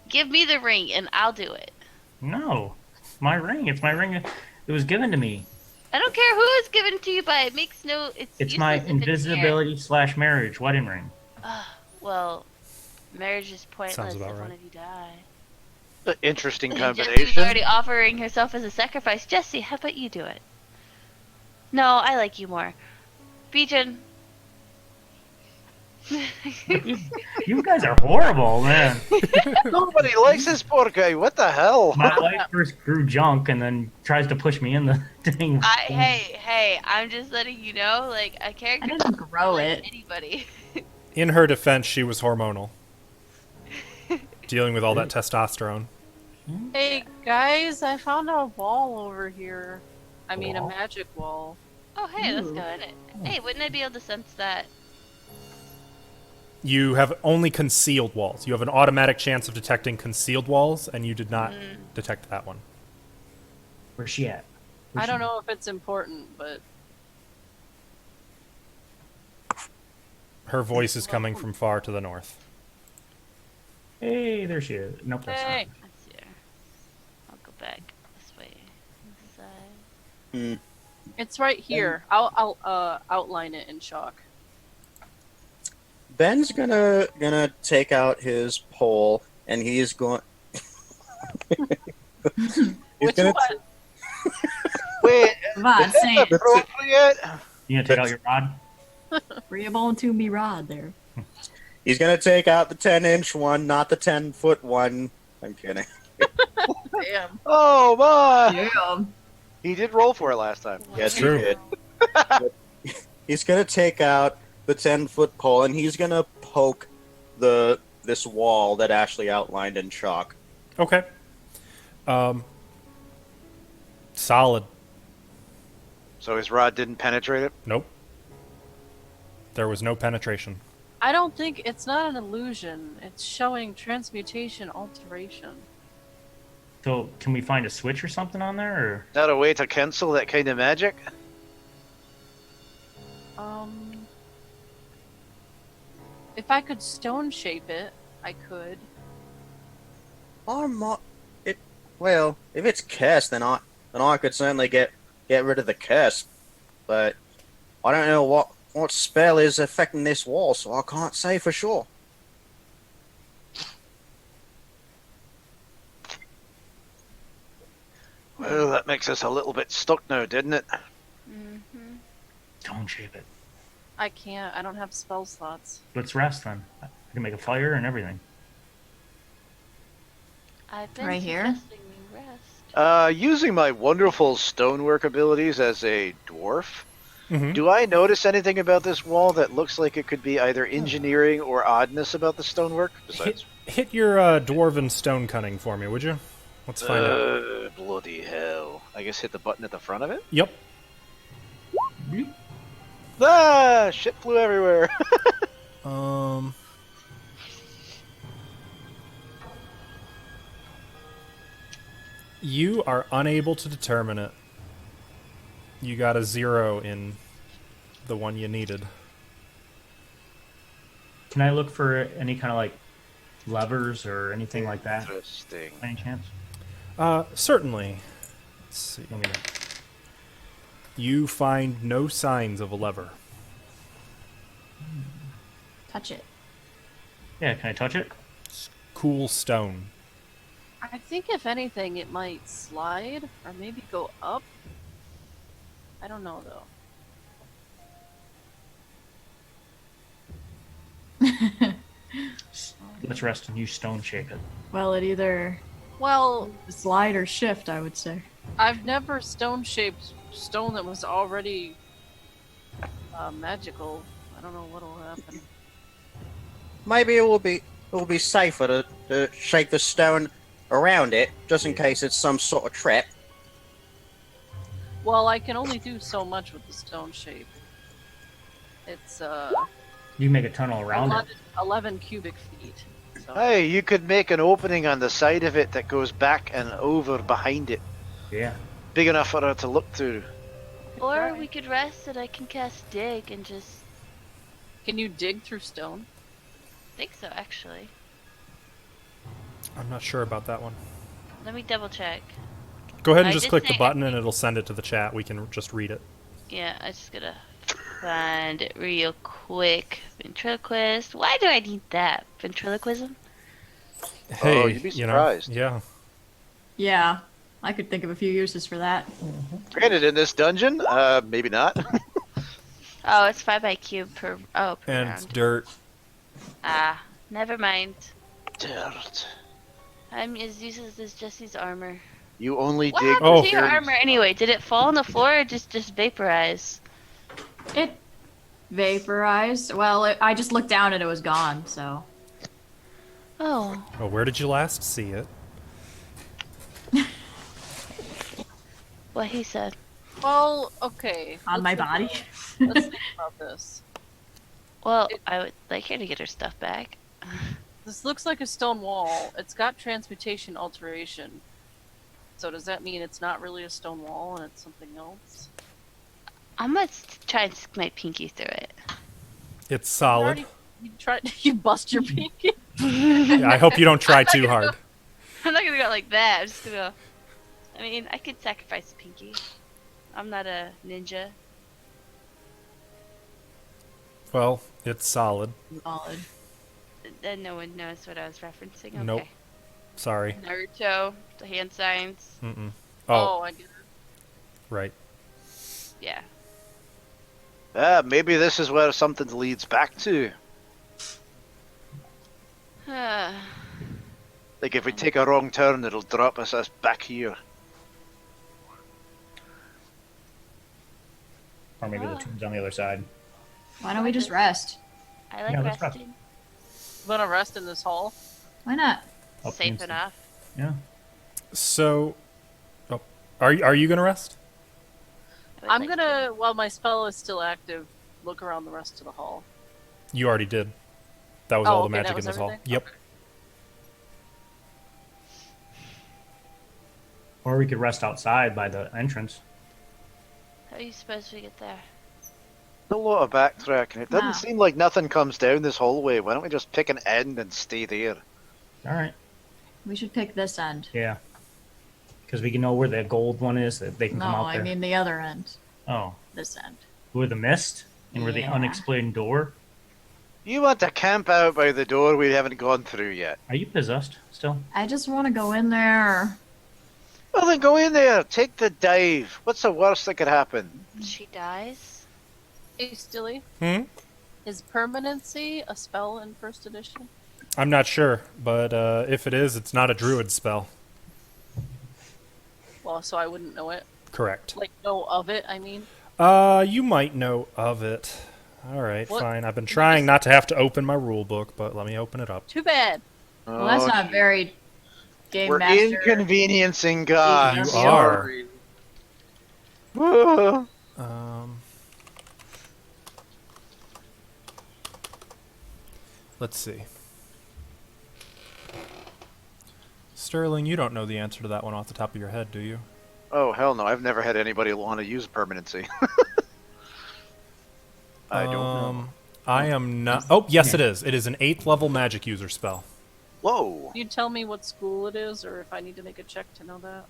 Give me the ring and I'll do it. No, my ring. It's my ring. It was given to me. I don't care who it's given to you by. It makes no. It's my useless if it's here. invisibility/marriage wedding ring. Well, marriage is pointless if about one right. of you die. Interesting Jesse's combination. already offering herself as a sacrifice. Jesse, how about you do it? No, I like you more. Bijan. You guys are horrible, man. Nobody likes this poor guy. What the hell? My wife first grew junk and then tries to push me in the thing. Hey, I'm just letting you know, like, a character I didn't grow like it. anybody. In her defense, she was hormonal. Dealing with all that testosterone. Hey guys, I found a wall over here. I mean, a Wall? magic wall. Oh, hey, let's Ooh. go in it. Hey, wouldn't I be able to sense that? You have only concealed walls. You have an automatic chance of detecting concealed walls, and you did not detect that one. Where's she at? I don't know if it's important, but Her voice is coming from far to the north. Hey, there she is. Nope, that's hey, Let's see her. I'll go back this way. This side. Hmm. it's right here. I'll outline it in chalk. Ben's gonna take out his pole and he's going. Which one? Wait, Come on, say it. appropriate? not. You gonna take out your rod? Breeable to me rod there. He's gonna take out the 10-inch one, not the 10-foot one. I'm kidding. Damn. Oh my! Yeah. He did roll for it last time. Yes, he True. did. He's gonna take out the 10-foot pole and he's gonna poke this wall that Ashley outlined in chalk. Okay. Solid. So his rod didn't penetrate it? Nope. There was no penetration. I don't think it's not an illusion. It's showing transmutation alteration. So, can we find a switch or something on there? Or Is that a way to cancel that kind of magic? If I could stone shape it, I could. Well, if it's cursed, then I could certainly get rid of the curse. But I don't know what spell is affecting this wall, so I can't say for sure. Well, that makes us a little bit stuck now, didn't it? Mm-hmm. don't shape it. I can't. I don't have spell slots. Let's rest then. I can make a fire and everything. I've been Right here? suggesting we rest. Using my wonderful stonework abilities as a dwarf, Mhm. do I notice anything about this wall that looks like it could be either engineering or oddness about the stonework? Besides, Hit your dwarven stone cunning for me, would you? Let's find out. bloody hell! I guess hit the button at the front of it. Yep. Ah, shit flew everywhere. You are unable to determine it. You got a 0 in the one you needed. Can I look for any kind of like levers or anything like that? Interesting. By any chance? Certainly. Let's see. Want me to- You find no signs of a lever. Touch it. Yeah, can I touch it? Cool stone. I think if anything, it might slide or maybe go up. I don't know though. Let's rest and use stone shape it. Well, it either Well, slide or shift, I would say. I've never stone-shaped stone that was already magical. I don't know what'll happen. Maybe it will be safer to shake the stone around it, just in case it's some sort of trap. Well, I can only do so much with the stone shape. It's You can make a tunnel around 11 cubic feet. So. Hey, you could make an opening on the side of it that goes back and over behind it. it. Yeah. Big enough for her to look through. Or try. we could rest and I can cast dig and just Can you dig through stone? think so actually. I'm not sure about that one. Let me double check. Go ahead and I just did click the say- button and it'll send it to the chat. We can just read it. Yeah, I just gotta find it real quick. Ventriloquist. Why do I need that? Ventriloquism? Hey, you'd be you know, surprised. yeah. Yeah, I could think of a few uses for that. Granted, in this dungeon, maybe not. Oh, it's 5 IQ per per And it's round. dirt. Ah, never mind. Dirt. I'm as useless as Jesse's armor. You only What dig. happened Oh. to your armor anyway? Did it fall on the floor or just vaporize? It vaporized. Well, I just looked down and it was gone, so. Oh, Oh, where did you last see it? what he said. Well, okay. On my body. Let's think about this. Well, I would like her to get her stuff back. This looks like a stone wall. It's got transmutation alteration. So does that mean it's not really a stone wall and it's something else? I'm gonna try and stick my pinky through it. It's solid. You tried. You bust your pinky. Yeah, I hope you don't try too hard. I'm not gonna go like that. I'm just gonna go. I mean, I could sacrifice a pinky. I'm not a ninja. Well, it's solid. Solid. Then no one knows what I was referencing. Okay. Nope. Sorry. Naruto, the hand signs. Mm-mm. Oh, Oh, I get it. right. Yeah. Maybe this is where something leads back to. Like if we take a wrong turn, it'll drop us back here. Or maybe the tomb's on the other side. Why don't we just rest? I like Yeah, let's rest. resting. You want to rest in this hall? Why not? Up Safe inside. enough. Yeah. So, oh, are you gonna rest? I would I'm like gonna, while my spell is still active, look around the rest of the hall. You already did. That was Oh, all the okay, magic that in was this hall. everything? Yep. Okay. Or we could rest outside by the entrance. How are you supposed to get there? A lot of backtracking. It doesn't Wow. seem like nothing comes down this hallway. Why don't we just pick an end and stay there? All right. We should pick this end. Yeah. Because we can know where the gold one is, that they can No, come out I there. mean the other end. Oh. This end. Where the mist? And where the Yeah. unexplained door? You want to camp out by the door we haven't gone through yet. Are you possessed still? I just want to go in there. Well, then go in there. Take the dive. What's the worst that could happen? She dies? Hey, Stilly, Hmm? is permanency a spell in first edition? I'm not sure, but if it is, it's not a druid spell. Well, so I wouldn't know it. Correct. Like, know of it, I mean. You might know of it. All right, What? fine. I've been trying not to have to open my rule book, but let me open it up. Too bad. Well, that's not very game We're master. inconveniencing God. You Sorry. Ah. Let's see. Sterling, you don't know the answer to that one off the top of your head, do you? Oh, hell no. I've never had anybody want to use permanency. I don't know. I am not. Oh, yes, it is. It is an 8th level magic user spell. Whoa. Can you tell me what school it is, or if I need to make a check to know that?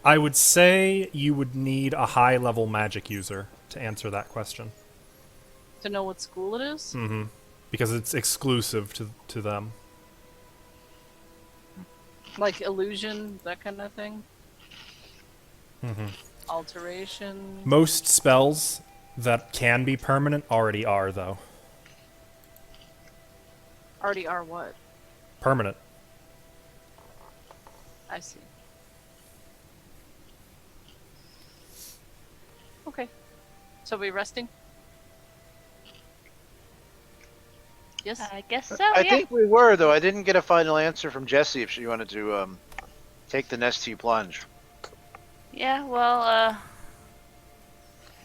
I would say you would need a high level magic user to answer that question. To know what school it is? Because it's exclusive to them. Like illusion, that kind of thing? Alteration? Most spells that can be permanent already are, though. Already are what? Permanent. I see. Okay. So we resting? Yes? I guess so. I Yeah. think we were, though. I didn't get a final answer from Jessie if she wanted to take the Nesty plunge. Yeah. Well.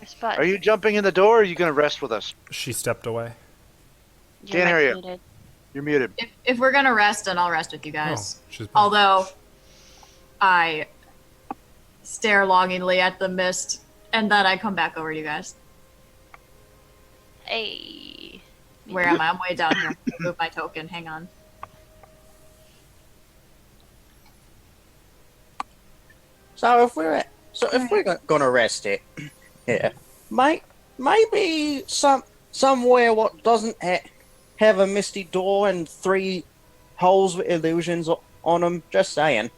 Your spot. Are you jumping in the door, or are you going to rest with us? She stepped away. You're Can't hear you. muted. You're muted. If we're gonna rest, then I'll rest with you guys. She's back. Although, I stare longingly at the mist, and then I come back over to you guys. Hey. Where am I? I'm way down here. Move my token. Hang on. So if we're gonna rest it, yeah, maybe somewhere what doesn't have a misty door and 3 holes with illusions on them. Just saying.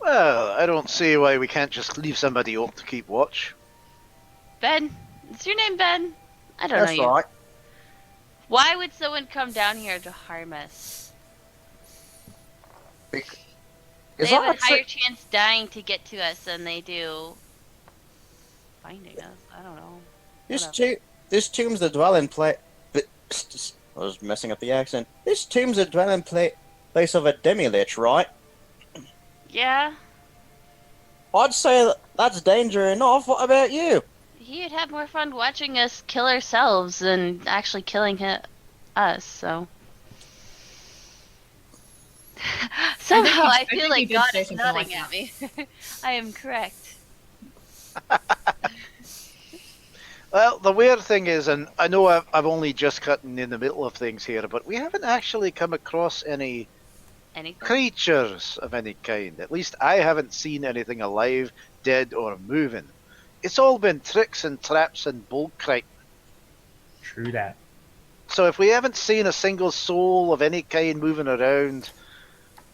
Well, I don't see why we can't just leave somebody up to keep watch. Ben. Is your name Ben? I don't know That's you. right. Why would someone come down here to harm us? They Is have that a a higher chance dying to get to us than they do finding us. I don't know. This tomb's the dwelling place. I was messing up the accent. This tomb's the dwelling place of a demi-lich, right? Yeah, I'd say that's danger enough. What about you? he'd have more fun watching us kill ourselves than actually killing us. So somehow I I feel think he like did God say is something nodding like at me. I am correct. Well, the weird thing is, and I know I've only just gotten in the middle of things here, but we haven't actually come across any Anything? creatures of any kind. At least I haven't seen anything alive, dead, or moving. It's all been tricks and traps and bullcrite. True that. So if we haven't seen a single soul of any kind moving around,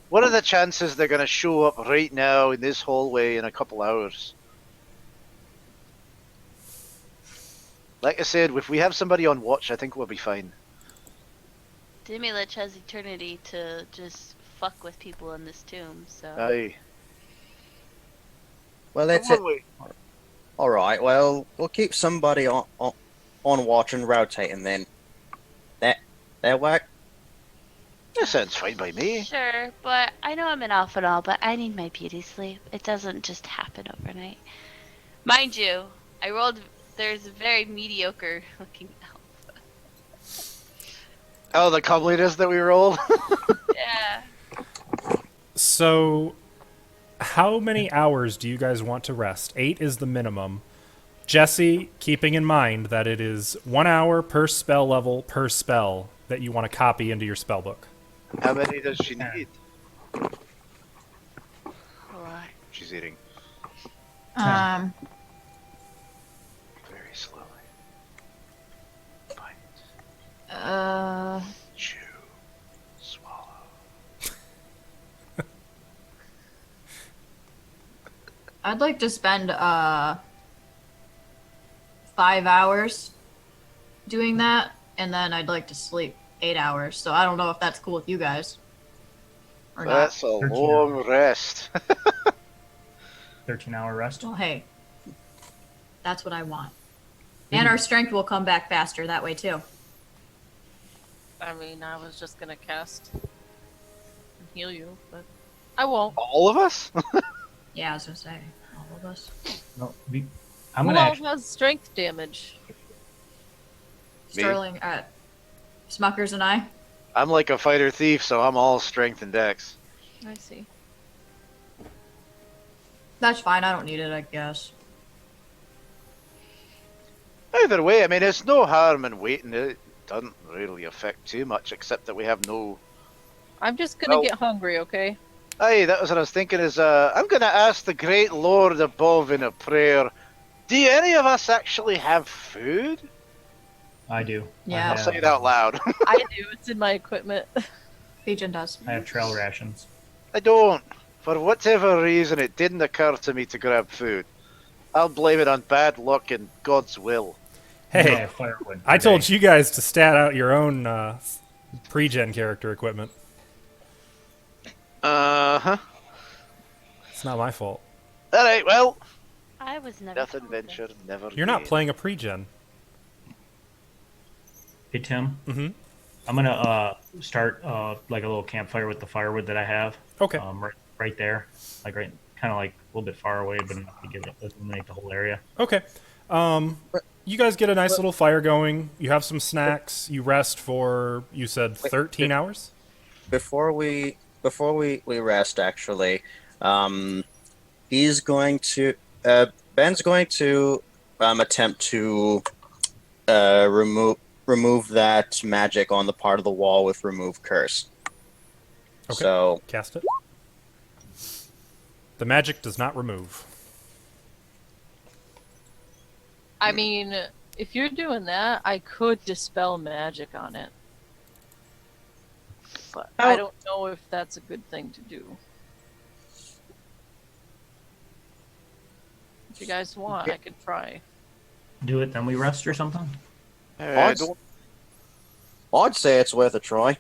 what are the chances they're going to show up right now in this hallway in a couple hours? Like I said, if we have somebody on watch, I think we'll be fine. Demi-Lich has eternity to just fuck with people in this tomb, so. Aye. Well, that's Come it. on, wait. All right. Well, we'll keep somebody on watch and rotating then. That work? That sounds fine by me. Sure, but I know I'm an elf and all, but I need my beauty sleep. It doesn't just happen overnight. Mind you, there's a very mediocre looking elf. Oh, the comeliness that we rolled? Yeah. So, how many hours do you guys want to rest? 8 is the minimum. Jesse, keeping in mind that it is 1 hour per spell level per spell that you want to copy into your spell book. How many does she need? What? She's eating Um, very slowly. Bite, chew, swallow. I'd like to spend 5 hours doing that, and then I'd like to sleep 8 hours. So I don't know if that's cool with you guys or not. That's a long rest. 13-hour rest. Well, hey, that's what I want. And our strength will come back faster that way too. I mean, I was just gonna cast and heal you, but I won't. All of us? Yeah, I was gonna say all of us. No, I'm Who gonna all actually, has strength damage? Sterling, Smuckers, and I. I'm like a fighter thief, so I'm all strength and dex. I see. That's fine. I don't need it, I guess. Either way, I mean, it's no harm in waiting. It doesn't really affect too much, except that we have no. I'm just gonna Well- get hungry, okay? Aye, that was what I was thinking. Is I'm going to ask the great Lord above in a prayer. Do any of us actually have food? I do. Yeah. I I'll say have, it out loud. I do. It's in my equipment. Legion does. I have trail rations. I don't. For whatever reason, it didn't occur to me to grab food. I'll blame it on bad luck and God's will. Hey, I have firewood. I per told day. you guys to stat out your own pre-gen character equipment. Uh-huh. It's not my fault. Alright, well, I was never. nothing told this. ventured, never You're not gained. playing a pre-gen. Hey Tim, Mm-hmm. I'm gonna start like a little campfire with the firewood that I have. Okay. Right there, like right, kind of like a little bit far away, but enough to get it, illuminate the whole area. Okay. You guys get a nice little fire going. You have some snacks. You rest for, you said, 13 hours? Before we rest, actually, he's going to Ben's going to attempt to remove that magic on the part of the wall with remove curse. Okay. So Cast it. The magic does not remove. I mean, if you're doing that, I could dispel magic on it. But I don't know if that's a good thing to do. If you guys want, I could try. Do it, then we rest or something. I don't, I'd say it's worth a try.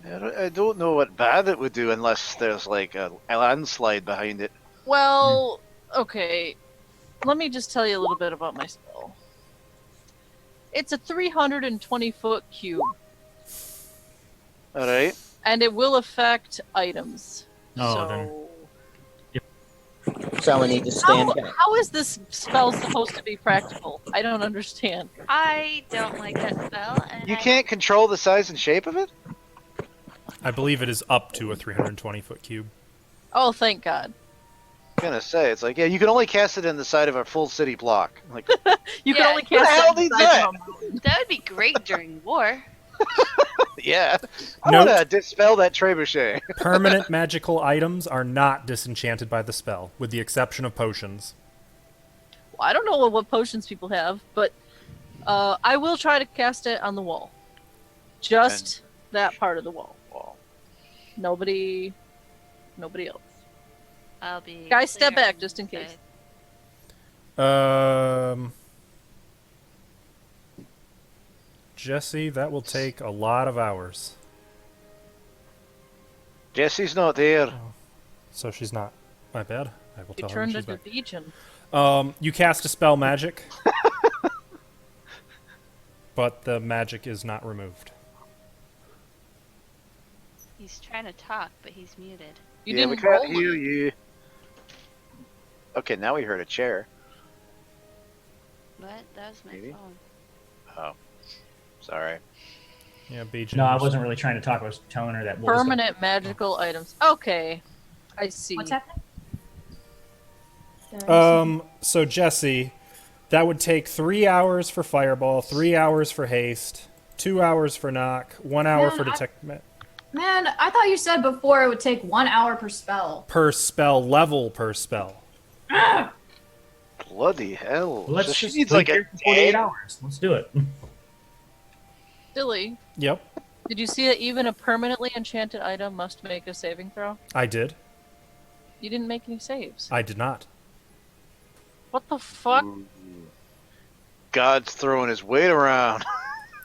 I don't know what bad it would do unless there's like a landslide behind it. Well, okay. Let me just tell you a little bit about my spell. It's a 320-foot cube, Alright. and it will affect items. Oh, so, then- So we need to stand how, back. how is this spell supposed to be practical? I don't understand. I don't like that spell, and You I- can't control the size and shape of it? I believe it is up to a 320-foot cube. Oh, thank God. I'm gonna say, it's like, yeah, you can only cast it in the side of a full city block. Like, You can Yeah, only who the cast hell that needs inside that? of a mountain. that would be great during war. yeah. I Note- wanna dispel that trebuchet. Permanent magical items are not disenchanted by the spell, with the exception of potions. Well, I don't know what potions people have, but I will try to cast it on the wall. Just that part of the wall. Nobody else. I'll be. Guys, step clear back just in case. inside. Jesse, that will take a lot of hours. Jesse's not there. So she's not. My bad. I will You tell her when turned she's into back. Legion. You cast a spell magic, but the magic is not removed. He's trying to talk, but he's muted. You yeah, we didn't roll can't hear it. you. Okay, now we heard a chair. What? That was my Maybe. phone. Oh. Sorry. Yeah, Beijing. No, I wasn't really trying to talk. I was telling her that. what was the- Permanent magical items. Okay. I see. What's happening? Did I miss So Jesse, that would take 3 hours for fireball, 3 hours for haste, 2 hours for knock, 1 hour Man, for I- detect. Man, I thought you said before it would take 1 hour per spell. Per spell level per spell. Bloody hell. Well, let's So she just needs sleep like a here for 48 day? hours. Let's do it. Silly. Yep, Did you see that even a permanently enchanted item must make a saving throw? I did. You didn't make any saves. I did not. What the fuck? God's throwing his weight around.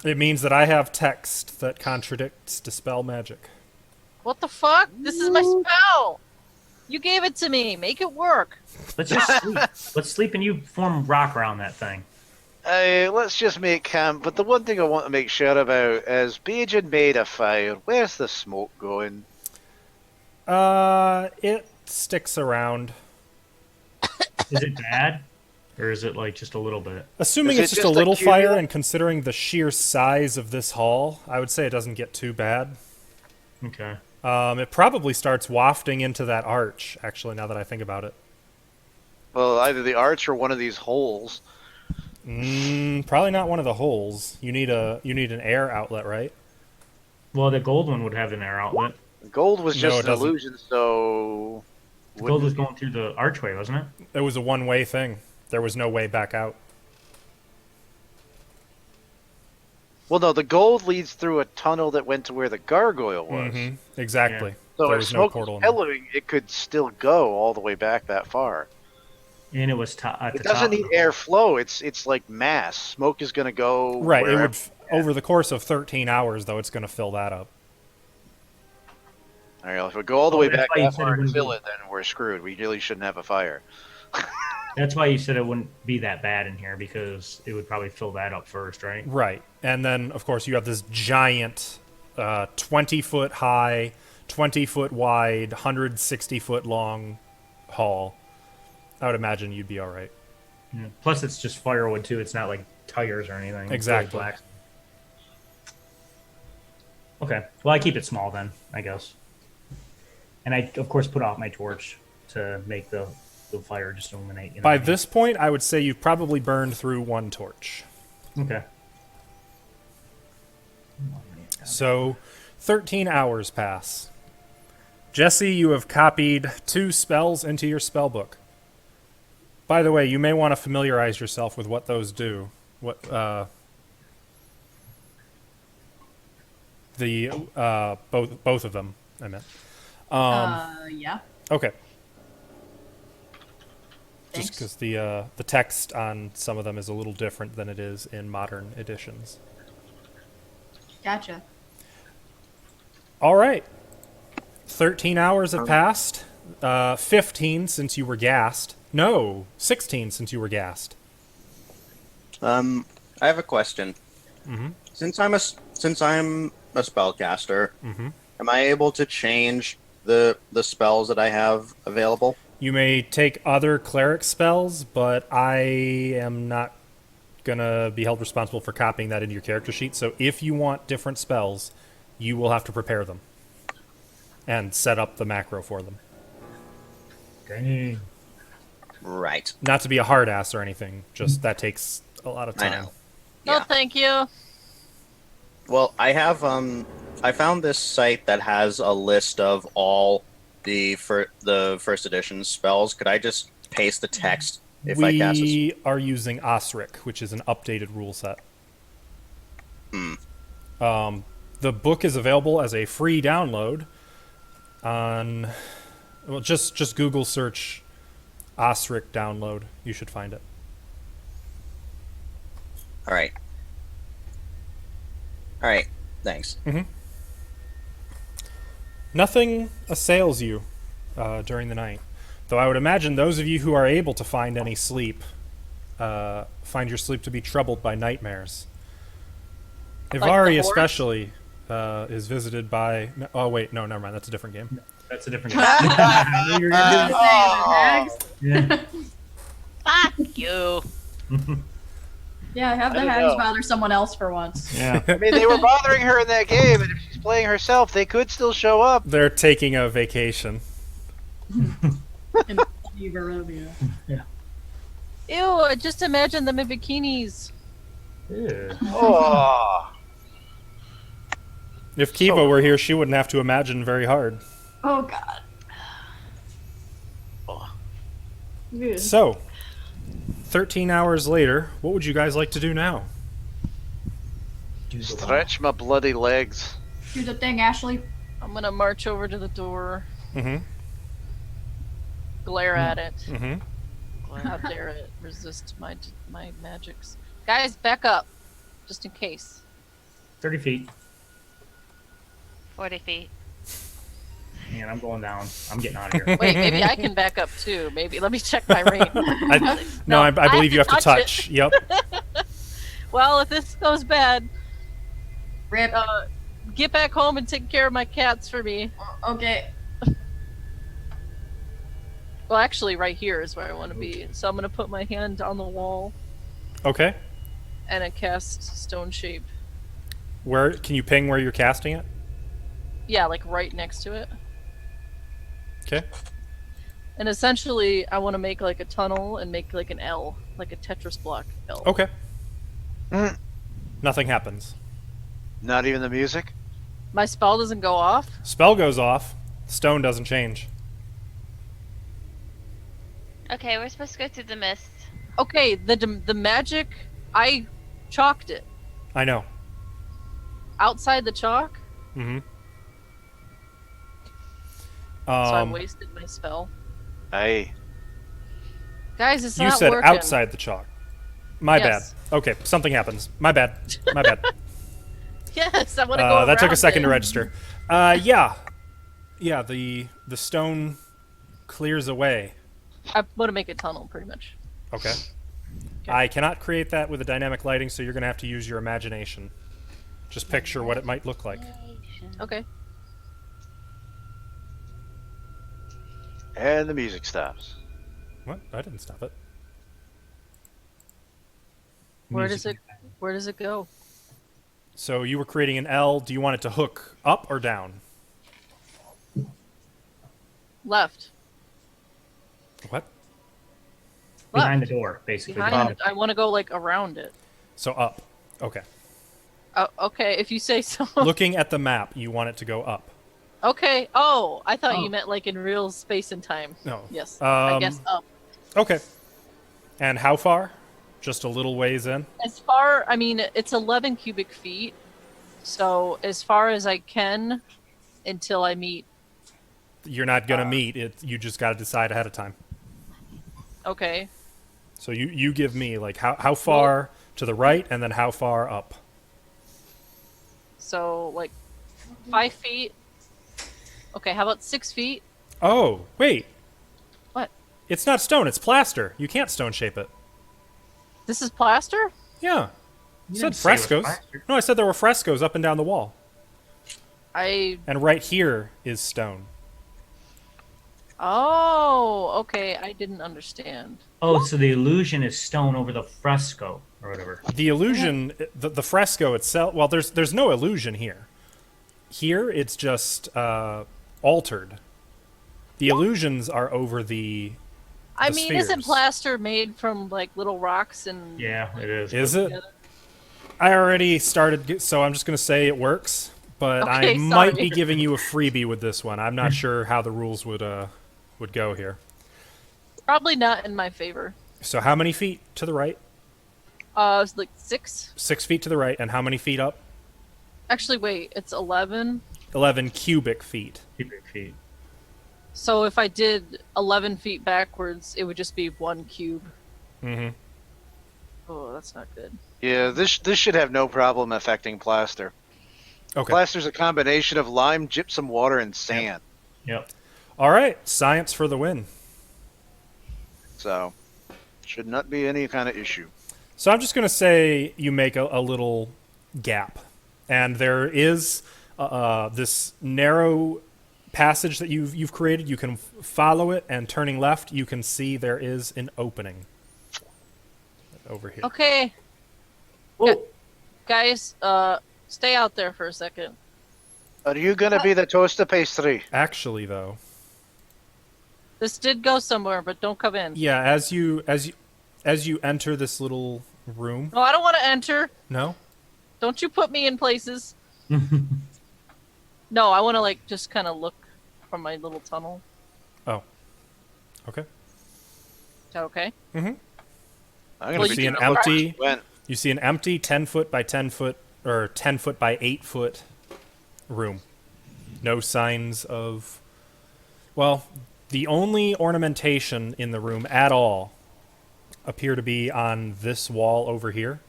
It means that I have text that contradicts dispel magic. What the fuck? This is my spell! You gave it to me. Make it work. Let's just sleep. Let's sleep and you form rock around that thing. Let's just make camp, but the one thing I want to make sure about is Bajan made a fire. Where's the smoke going? It sticks around. Is it bad? Or is it like just a little bit? Assuming Is it's it just a just little like fire, cumulus? and considering the sheer size of this hall, I would say it doesn't get too bad. Okay. It probably starts wafting into that arch, actually, now that I think about it. Well, either the arch or one of these holes. Probably not one of the holes. You need an air outlet, right? Well, the gold one would have an air outlet. Gold was No, just it an doesn't. illusion, so The gold was wouldn't- going through the archway, wasn't it? It was a one-way thing. There was no way back out. Well, no, the gold leads through a tunnel that went to where the gargoyle was. Exactly. So There if was no smoke portal. was in there. billowing, it could still go all the way back that far. And it was at It the top. doesn't need airflow. It's like mass. Smoke is going to go Right. It wherever- would over the course of 13 hours, though. It's going to fill that up. All right, if we go all the way that's back why you that said it far and wouldn't fill be- it, then we're screwed. We really shouldn't have a fire. That's why you said it wouldn't be that bad in here, because it would probably fill that up first, right? Right. And then, of course, you have this giant 20-foot high, 20-foot wide, 160-foot long hall. I would imagine you'd be all right. Yeah. Plus, it's just firewood too. It's not like tires or anything. It's Exactly. really black. Okay. Well, I keep it small then, I guess. And I, of course, put out my torch to make the fire just illuminate. You know By what I mean? this point, I would say you've probably burned through one torch. Okay. So, 13 hours pass. Jesse, you have copied 2 spells into your spell book. By the way, you may want to familiarize yourself with what those do. What both of them, I meant. Yeah. Okay. Thanks. Just because the text on some of them is a little different than it is in modern editions. Gotcha. All right. 13 hours have passed. 15 since you were gassed. No, 16 since you were gassed. I have a question. Since I'm a spellcaster, am I able to change the spells that I have available? You may take other cleric spells, but I am not going to be held responsible for copying that into your character sheet. So if you want different spells, you will have to prepare them and set up the macro for them. Dang. Right. Not to be a hard ass or anything, just that takes a lot of I time. know. No, Yeah. thank you. Well, I have I found this site that has a list of all the first edition spells. Could I just paste the text if I cast it? We are using Osric, which is an updated rule set. The book is available as a free download on. Well, just Google search Osric download. You should find it. All right. All right. Thanks. Nothing assails you during the night, though I would imagine those of you who are able to find any sleep find your sleep to be troubled by nightmares. the Ivari horse? especially is visited by. Oh wait, no, never mind. That's a different game. That's a different. I knew you were gonna do it. Hags. Yeah. Fuck you. Yeah, have the I don't hags know. bother someone else for once. Yeah. I mean, they were bothering her in that game, and if she's playing herself, they could still show up. They're taking a vacation. In Barovia. Ew, just imagine them in bikinis. Ew. Oh, If Kiva were here, she wouldn't have to imagine very hard. Oh god. Good. So, 13 hours later, what would you guys like to do now? Do the stretch my bloody legs. Do the thing, Ashley. I'm gonna march over to the door, Mm-hmm. glare at it. Mm-hmm. How dare it resist my magics? Guys, back up, just in case. 30 feet. 40 feet. Man, I'm going down. I'm getting out of here. Wait, maybe I can back up too. Maybe let me check my range. I I believe you have to have to touch touch. Yep. Well, if this goes bad, Rip. get back home and take care of my cats for me. Okay. Well, actually, right here is where I want to be. So I'm gonna put my hand on the wall Okay. and I cast Stone Shape. Where can you ping where you're casting it? Yeah, like right next to it. Okay. And essentially, I want to make like a tunnel and make like an L, like a Tetris block L. Okay. Nothing happens. Not even the music? My spell doesn't go off. Spell goes off. Stone doesn't change. Okay, we're supposed to go through the mist. Okay, the magic, I chalked it. I know. Outside the chalk, Mm-hmm. so I wasted my spell. Aye. Guys, it's You not said working. outside the chalk. My Yes. bad. Okay, something happens. My bad. My bad. Yes, I want to go That took a around second it. to register. Yeah. Yeah, the stone clears away. I want to make a tunnel, pretty much. Okay. Okay. I cannot create that with a dynamic lighting, so you're going to have to use your imagination. Just picture what it might look like. Okay. And the music stops. What? I didn't stop it. Where does it go? So you were creating an L. Do you want it to hook up or down? Left. What? Behind the door, basically. Behind it. I want to go like around it. So up. Okay. Oh, okay, if you say so. Looking at the map, you want it to go up. Okay. Oh, I thought Oh. you meant like in real space and time. No. Yes. I Um, guess up. Okay. And how far? Just a little ways in? As far, I mean, it's 11 cubic feet. So as far as I can, until I meet. You're not going to meet it. You just got to decide ahead of time. Okay. So you give me, like, how far to the right and then how far up? So like 5 feet. Okay. How about 6 feet? Oh, wait. What? It's not stone. It's plaster. You can't stone shape it. This is plaster? Yeah. You said didn't say it was frescoes. plaster. No, I said there were frescoes up and down the wall. I. And right here is stone. Oh, okay. I didn't understand. Oh, so the illusion is stone over the fresco or whatever. The illusion, the fresco itself, well, there's no illusion here. Here, it's just altered. The illusions are over the I The mean, isn't spheres. plaster made from like little rocks and? Yeah, it is. Is it? together? I already started, so I'm just going to say it works, but I Okay, might sorry. be giving you a freebie with this one. I'm not sure how the rules would go here. Probably not in my favor. So how many feet to the right? It's like 6. 6 feet to the right, and how many feet up? Actually, wait, it's 11. 11 cubic feet. Cubic feet. So if I did 11 feet backwards, it would just be 1 cube. Mm-hmm. Oh, that's not good. Yeah, this should have no problem affecting plaster. Okay. Plaster's a combination of lime, gypsum, water, and sand. Yep. All right, science for the win. So, should not be any kind of issue. So I'm just going to say you make a little gap, and there is this narrow passage that you've created. You can follow it, and turning left, you can see there is an opening over here. Okay, Oh, guys, stay out there for a second. Are you gonna be the toaster pastry? Actually, though, This did go somewhere, but don't come in. yeah, as you enter this little room, No, I don't want to enter. no, Don't you put me in places. No, I want to like just kind of look from my little tunnel. oh, okay. Is that okay? I'm gonna Well, be you see an doing a look empty- when- You see an empty 10 foot by 10 foot or 10 foot by 8 foot room. No signs of. Well, the only ornamentation in the room at all appear to be on this wall over here,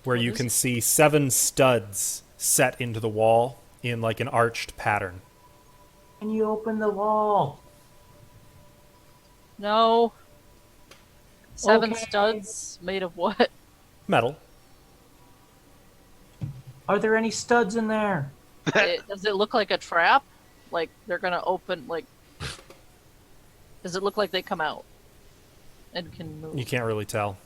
where What you is can it? see 7 studs set into the wall in like an arched pattern. can you open the wall? No. 7 Okay. studs made of what? Metal. Are there any studs in there? Does it look like a trap? Like they're gonna open? Like, does it look like they come out and can move? You can't really tell.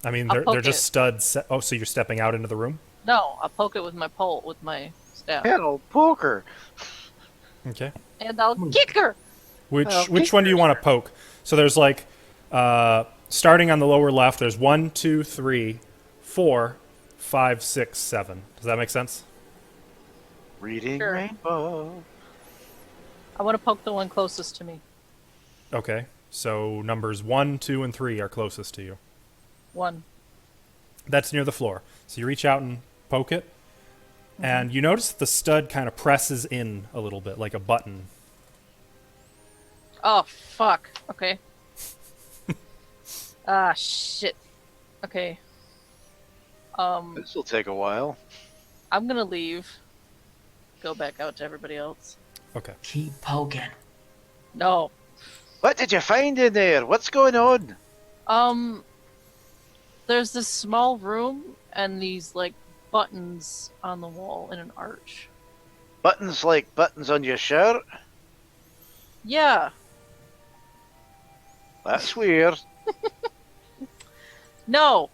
I mean, I'll they're poke just it. studs. Oh, so you're stepping out into the room? No, I'll poke it with my pole with my staff, Hello, poker. Okay. and I'll kick her. Which Well, which one do you want to poke? So there's like, starting on the lower left, there's 1, 2, 3, 4, 5, 6, 7. Does that make sense? Reading Sure. rainbow. I want to poke the one closest to me. Okay. So numbers 1, 2, and 3 are closest to you. 1. That's near the floor. So you reach out and poke it, and you notice the stud kind of presses in a little bit, like a button. Oh, fuck. Okay. Ah, shit. Okay. This will take a while. I'm gonna leave. Go back out to everybody else. Okay. Keep poking. No. What did you find in there? What's going on? There's this small room and these, like, buttons on the wall in an arch. Buttons like buttons on your shirt? Yeah. That's weird. No.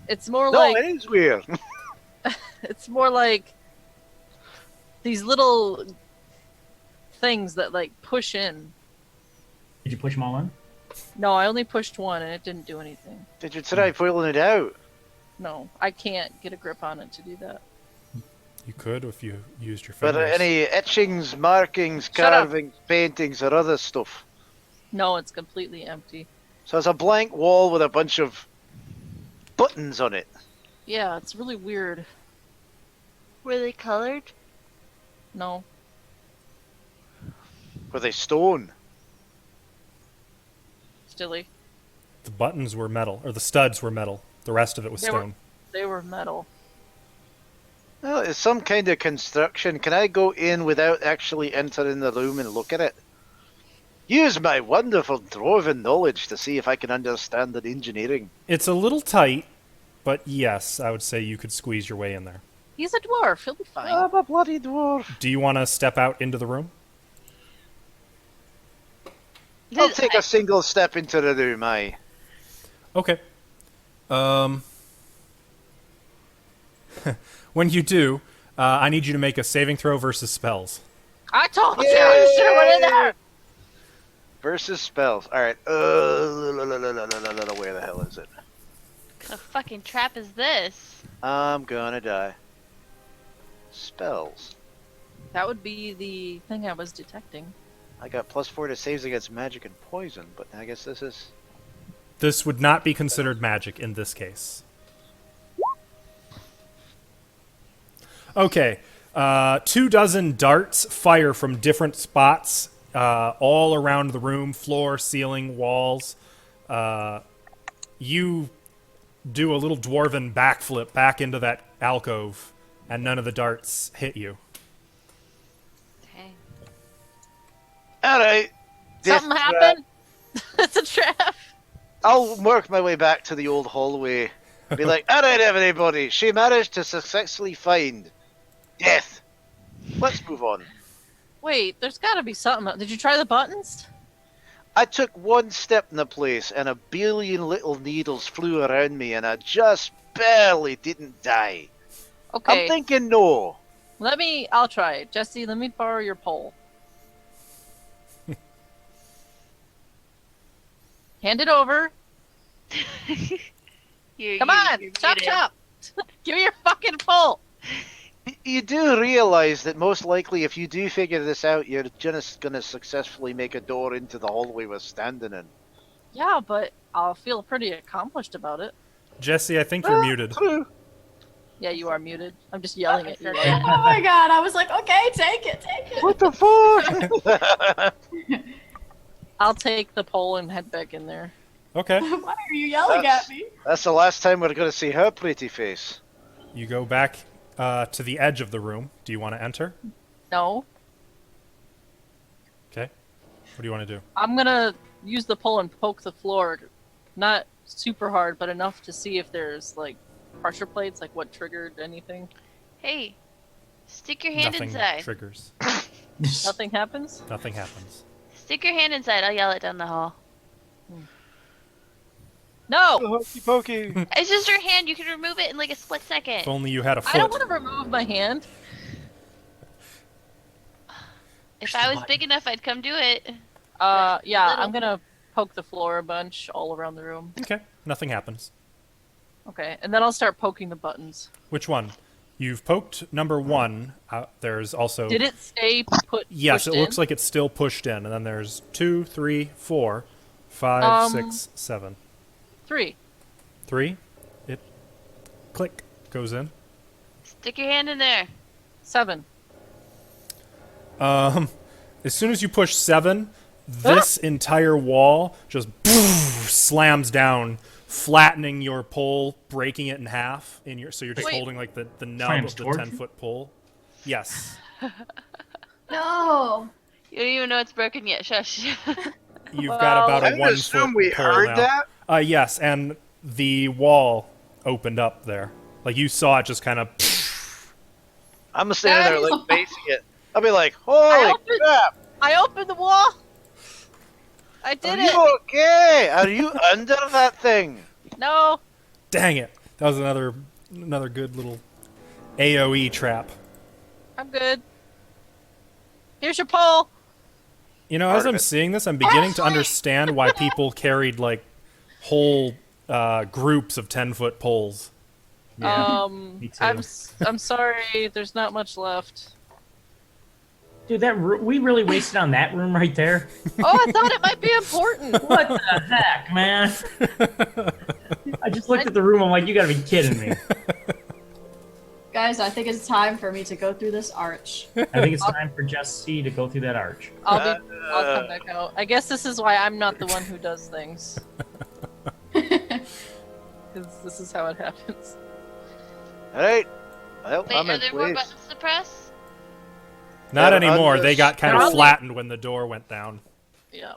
It's more No, like it is weird. it's more like these little things that like push in. Did you push them all in? No, I only pushed one and it didn't do anything. Did you try pulling it out? No, I can't get a grip on it to do that. You could if you used your But fingers. any etchings, markings, Shut up. carvings, paintings, or other stuff? No, it's completely empty. So it's a blank wall with a bunch of buttons on it. Yeah, it's really weird. Were they colored? No. Were they stone? Stilly. The buttons were metal, or the studs were metal. The rest of it was They were- stone. They were metal. Well, it's some kind of construction. Can I go in without actually entering the room and look at it? Use my wonderful dwarven knowledge to see if I can understand the engineering. It's a little tight, but yes, I would say you could squeeze your way in there. He's a dwarf. He'll be fine. I'm a bloody dwarf. Do you want to step out into the room? I'll take a single step into the room, aye. Okay. When you do, I need you to make a saving throw versus spells. I told you I should have went in there. Versus spells. Alright. Where the hell is it? What fucking trap is this? I'm gonna die. Spells. That would be the thing I was detecting. I got +4 to saves against magic and poison, but I guess this is... This would not be considered magic in this case. Okay. 24 darts fire from different spots all around the room, floor, ceiling, walls. You do a little dwarven backflip back into that alcove, and none of the darts hit you. Dang. Alright. Something happened. It's a trap. I'll work my way back to the old hallway. Be like, alright everybody, she managed to successfully find death. Let's move on. Wait, there's got to be something. Did you try the buttons? I took one step in the place and a billion little needles flew around me and I just barely didn't die. Okay. I'm thinking no. I'll try it. Jesse, let me borrow your pole. Hand it over. Come on, chop chop. Give me your fucking pole. You do realize that most likely if you do figure this out, you're just gonna successfully make a door into the hallway we're standing in. Yeah, but I'll feel pretty accomplished about it. Jesse, I think you're muted. True. Yeah, you are muted. I'm just yelling at you. Oh my god, I was like, okay, take it. What the fuck? I'll take the pole and head back in there. Okay. Why are you yelling at me? That's the last time we're gonna see her pretty face. You go back to the edge of the room. Do you want to enter? No, Okay. What do you want to do? I'm gonna use the pole and poke the floor. Not super hard, but enough to see if there's like pressure plates, like what triggered anything. Hey, stick your hand Nothing inside. triggers. Nothing happens? Nothing happens. Stick your hand inside. I'll yell it down the hall. No! Hokey pokey. It's just your hand. You can remove it in like a split second. If only you had a I don't foot. want to remove my hand. If I was big enough, I'd come do it. Yeah, Little- I'm gonna poke the floor a bunch all around the room. Okay. Nothing happens. Okay, and then I'll start poking the buttons. Which one? You've poked number 1. There's also... Did it stay put? Yes, pushed it looks in? like it's still pushed in. And then there's 2, 3, 4, 5, 6, 7. 3. 3. It... Click. Goes in. Stick your hand in there. 7. As soon as you push 7, this entire wall just slams down, flattening your pole, breaking it in half. So you're just Wait. holding like the nub Slams of the towards you? 10-foot pole. Yes. No. You don't even know it's broken yet. Shush. You've Well, got about I a would 1 assume foot we pole heard now. that. Yes, and the wall opened up there. Like you saw it just kind of. I'm standing there like facing it. I'll be like, I holy opened- crap! I opened the wall. I Are did it. you okay? Are you under that thing? No. Dang it! That was another good little AOE trap. I'm good. Here's your pole. You know, as I'm seeing this, I'm beginning to understand why people carried like whole groups of 10-foot poles. Yeah, me too. I'm sorry. There's not much left. Dude, we really wasted on that room right there. Oh, I thought it might be important. What the heck, man? I just looked at the room. I'm like, you gotta be kidding me. Guys, I think it's time for me to go through this arch. I think it's time for Jesse to go through that arch. I'll come back out. I guess this is why I'm not the one who does things. Because this is how it happens. Alright. Well, Wait, I'm are in there more place. buttons to press? Not Yeah, anymore. They got kind of Probably- flattened when the door went down. Yeah.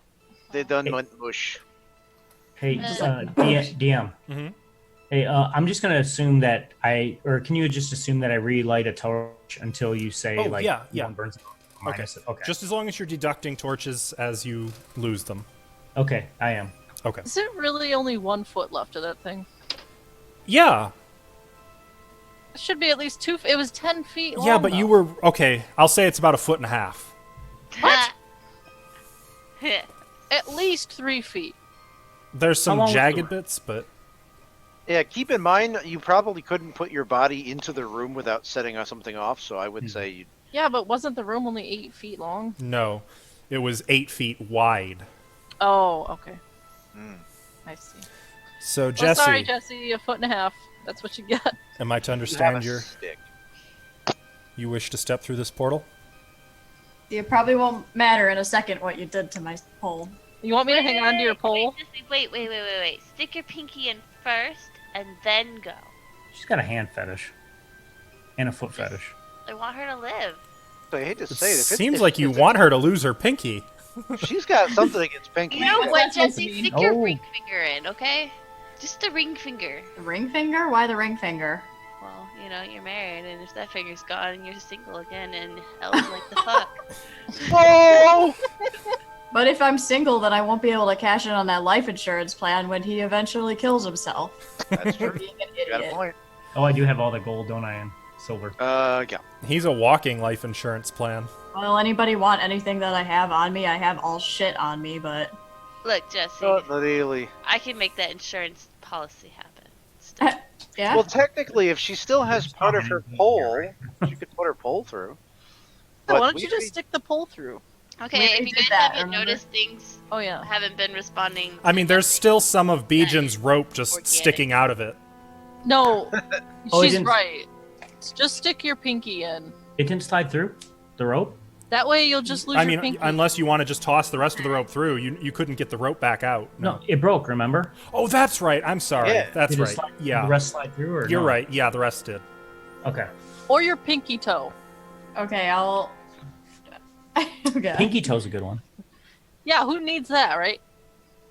They done went mush. Hey, DM. Mhm. Hey, I'm just gonna assume that can you just assume that I relight a torch until you say Oh, like yeah, yeah. one burns minus it? Okay. Just as long as you're deducting torches as you lose them. Okay, I am. Okay. Is it really only 1 foot left of that thing? Yeah. It should be at least 2. It was 10 feet long. Yeah, but you were okay. I'll say it's about 1.5 feet. What? At least 3 feet. There's some long was the jagged room? bits, but Yeah, keep in mind you probably couldn't put your body into the room without setting something off, so I would say you. Yeah, but wasn't the room only 8 feet long? no, it was 8 feet wide. Oh, okay. Hmm. I see. So Well, Jesse, sorry, Jesse. 1.5 feet. That's what you get. am I to Have understand a your stick. you wish to step through this portal? It probably won't matter in a second what you did to my pole. You want me to hang on to your pole? Wait. Stick your pinky in first, and then go. She's got a hand fetish and a foot fetish. I want her to live. I hate to It say it. seems like you want her to lose her pinky. She's got something against Pinky. You know What's what, that supposed to Jesse? mean? Stick your Oh. ring finger in, okay? Just the ring finger. The ring finger? Why the ring finger? Well, you know, you're married, and if that finger's gone, you're single again, and hell's like the fuck. Whoa! But if I'm single, then I won't be able to cash in on that life insurance plan when he eventually kills himself. That's For true. being an You got a idiot. point. Oh, I do have all the gold, don't I? And silver. Yeah. He's a walking life insurance plan. Well, anybody want anything that I have on me? I have all shit on me, but Look, Jesse, Not really. I can make that insurance policy happen. Still. yeah. Well, technically, if she still has There's part not of her anything pole, here. she could put her pole through. Why But don't we you just need- stick the pole through? Okay, We if you did guys that, haven't remember? noticed things Oh yeah. haven't been responding. I mean, there's still some of Bijan's rope just Organic. sticking out of it. No, Oh, it she's didn't- right. Just stick your pinky in. It didn't slide through the rope. That way you'll just lose I your mean, pinky. unless you want to just toss the rest of the rope through, you couldn't get the rope back out. No, it broke. Remember? Oh, that's right. I'm sorry. Yeah. That's Did it right. slide- did Yeah. The rest slide through, or You're no? right. Yeah, the rest did. Okay. Or your pinky toe. Okay, I'll. okay. Pinky toe's a good one. Yeah, who needs that, right?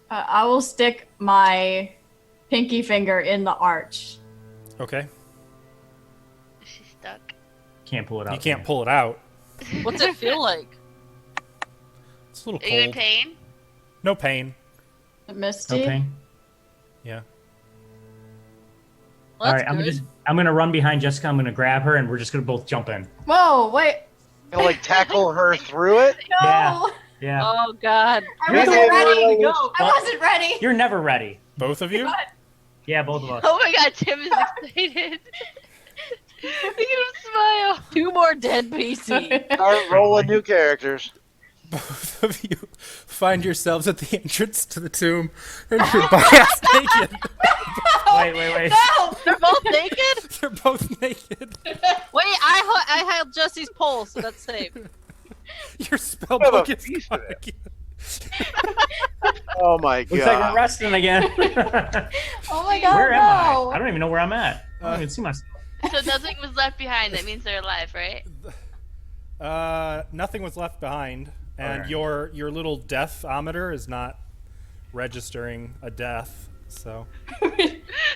I will stick my pinky finger in the arch. Okay. She's stuck. Can't pull it out. You can't can pull it out. What's it feel like? It's a little Are you in cold. pain? No pain. Misty. you? Okay. Yeah. Well, All that's right. good. I'm gonna run behind Jessica. I'm gonna grab her, and we're just gonna both jump in. Whoa, wait. You'll, like tackle her through it. No! Yeah. Yeah. Oh God. I You're wasn't the one ready. who- I wasn't ready. You're never ready. Both of you? Yeah, both of us. Oh my god, Tim is excited. Look at him smile. 2 more dead PCs. Start rolling new characters. Both of you find yourselves at the entrance to the tomb, and you're butt-ass naked. Wait. No, they're both naked. They're both naked. Wait, I held Jesse's pole, so that's safe. Your spell What book a is piece gone of it. again. Oh my Looks like we're god. resting again. Oh my god, Where am no! I? I don't even know where I'm at. I don't even see myself. So nothing was left behind. That means they're alive, right? Nothing was left behind, and Alright. your little death-ometer is not registering a death. So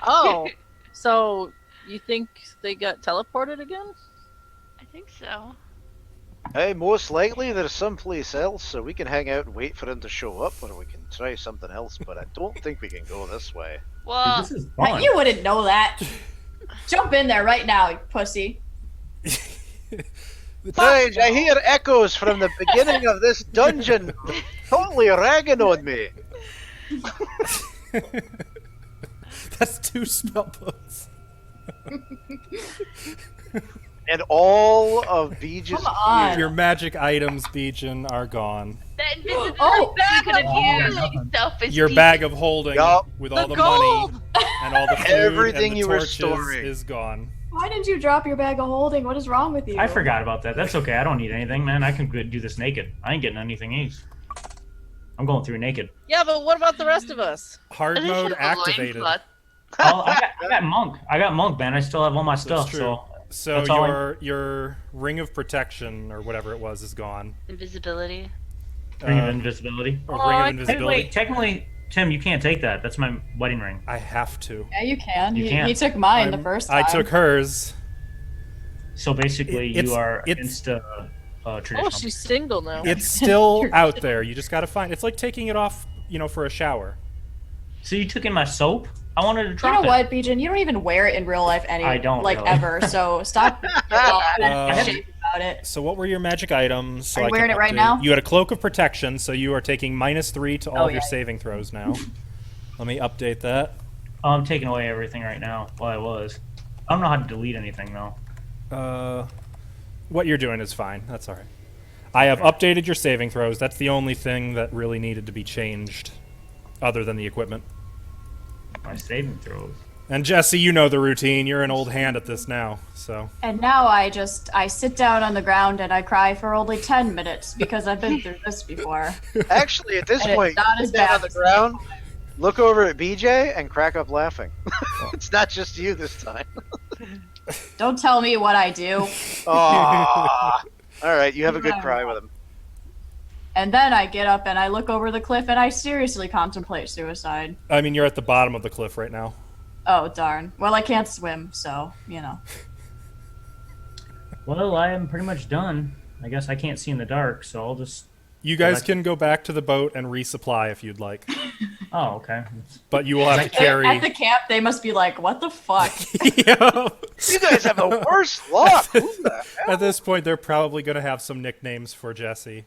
Oh, so you think they got teleported again? I think so. Hey, most likely there's someplace else, so we can hang out and wait for him to show up, or we can try something else. But I don't think we can go this way. Well, Dude, this is fun. You wouldn't know that. Jump in there right now, you pussy. Besides, I hear echoes from the beginning of this dungeon, totally ragging on me. that's 2 spell books. And all of Beej's Come on. Your magic items, Bijan, are gone. that invisibility Oh, bag could have oh, used selfish Your people. bag of holding Yup. with The all the gold! money and all the food Everything and the you were torches storing. is gone. Why did you drop your bag of holding? What is wrong with you? I forgot about that. That's okay. I don't need anything, man. I can go do this naked. I ain't getting anything else. I'm going through naked. Yeah, but what about the rest of us? Hard I just mode have a activated. loincloth. Oh, I got monk. I got monk, man. I still have all my stuff. true. So So that's all I- your ring of protection or whatever it was is gone. Invisibility. ring of Uh, invisibility. or Oh, ring of I- Hey, invisibility. wait. Technically, Tim, you can't take that. That's my wedding ring. I have to. Yeah, you can. You he, can. he took mine the I'm- first I time. took hers. So basically, It's- you are it's- against traditional. Oh, she's single now. It's still out there. You just gotta find. It's like taking it off, for a shower. So you took in my soap? I wanted to You try know it. what, Bijan? You don't even wear it in real life I don't like really. ever. So stop shit about it. So what were your magic items? So Are you I can wearing it right update- now? You had a cloak of protection, so you are taking -3 to all Oh, of your yeah. saving throws now. Let me update that. Oh, I'm taking away everything right now. Well, I was. I don't know how to delete anything though. What you're doing is fine. That's all right. I have updated your saving throws. That's the only thing that really needed to be changed, other than the equipment. My saving throws. And Jesse, you know the routine. You're an old hand at this now, so. And now I sit down on the ground and I cry for only 10 minutes because I've been through this before. Actually, at this And it's point, not sit as down bad on the as ground, look over at BJ, and crack up laughing. It's not just you this time. Don't tell me what I do. Aww. All right, you have a good Yeah. cry with him. And then I get up and I look over the cliff and I seriously contemplate suicide. I mean, you're at the bottom of the cliff right now. Oh, darn. Well, I can't swim, so, Well, I am pretty much done. I guess I can't see in the dark, so I'll just. You guys Correct. can go back to the boat and resupply if you'd like, Oh, okay. but you will have to At carry. the camp, they must be like, what the fuck? Yeah. You guys have the worst luck. Who the hell? At this point, they're probably going to have some nicknames for Jessie.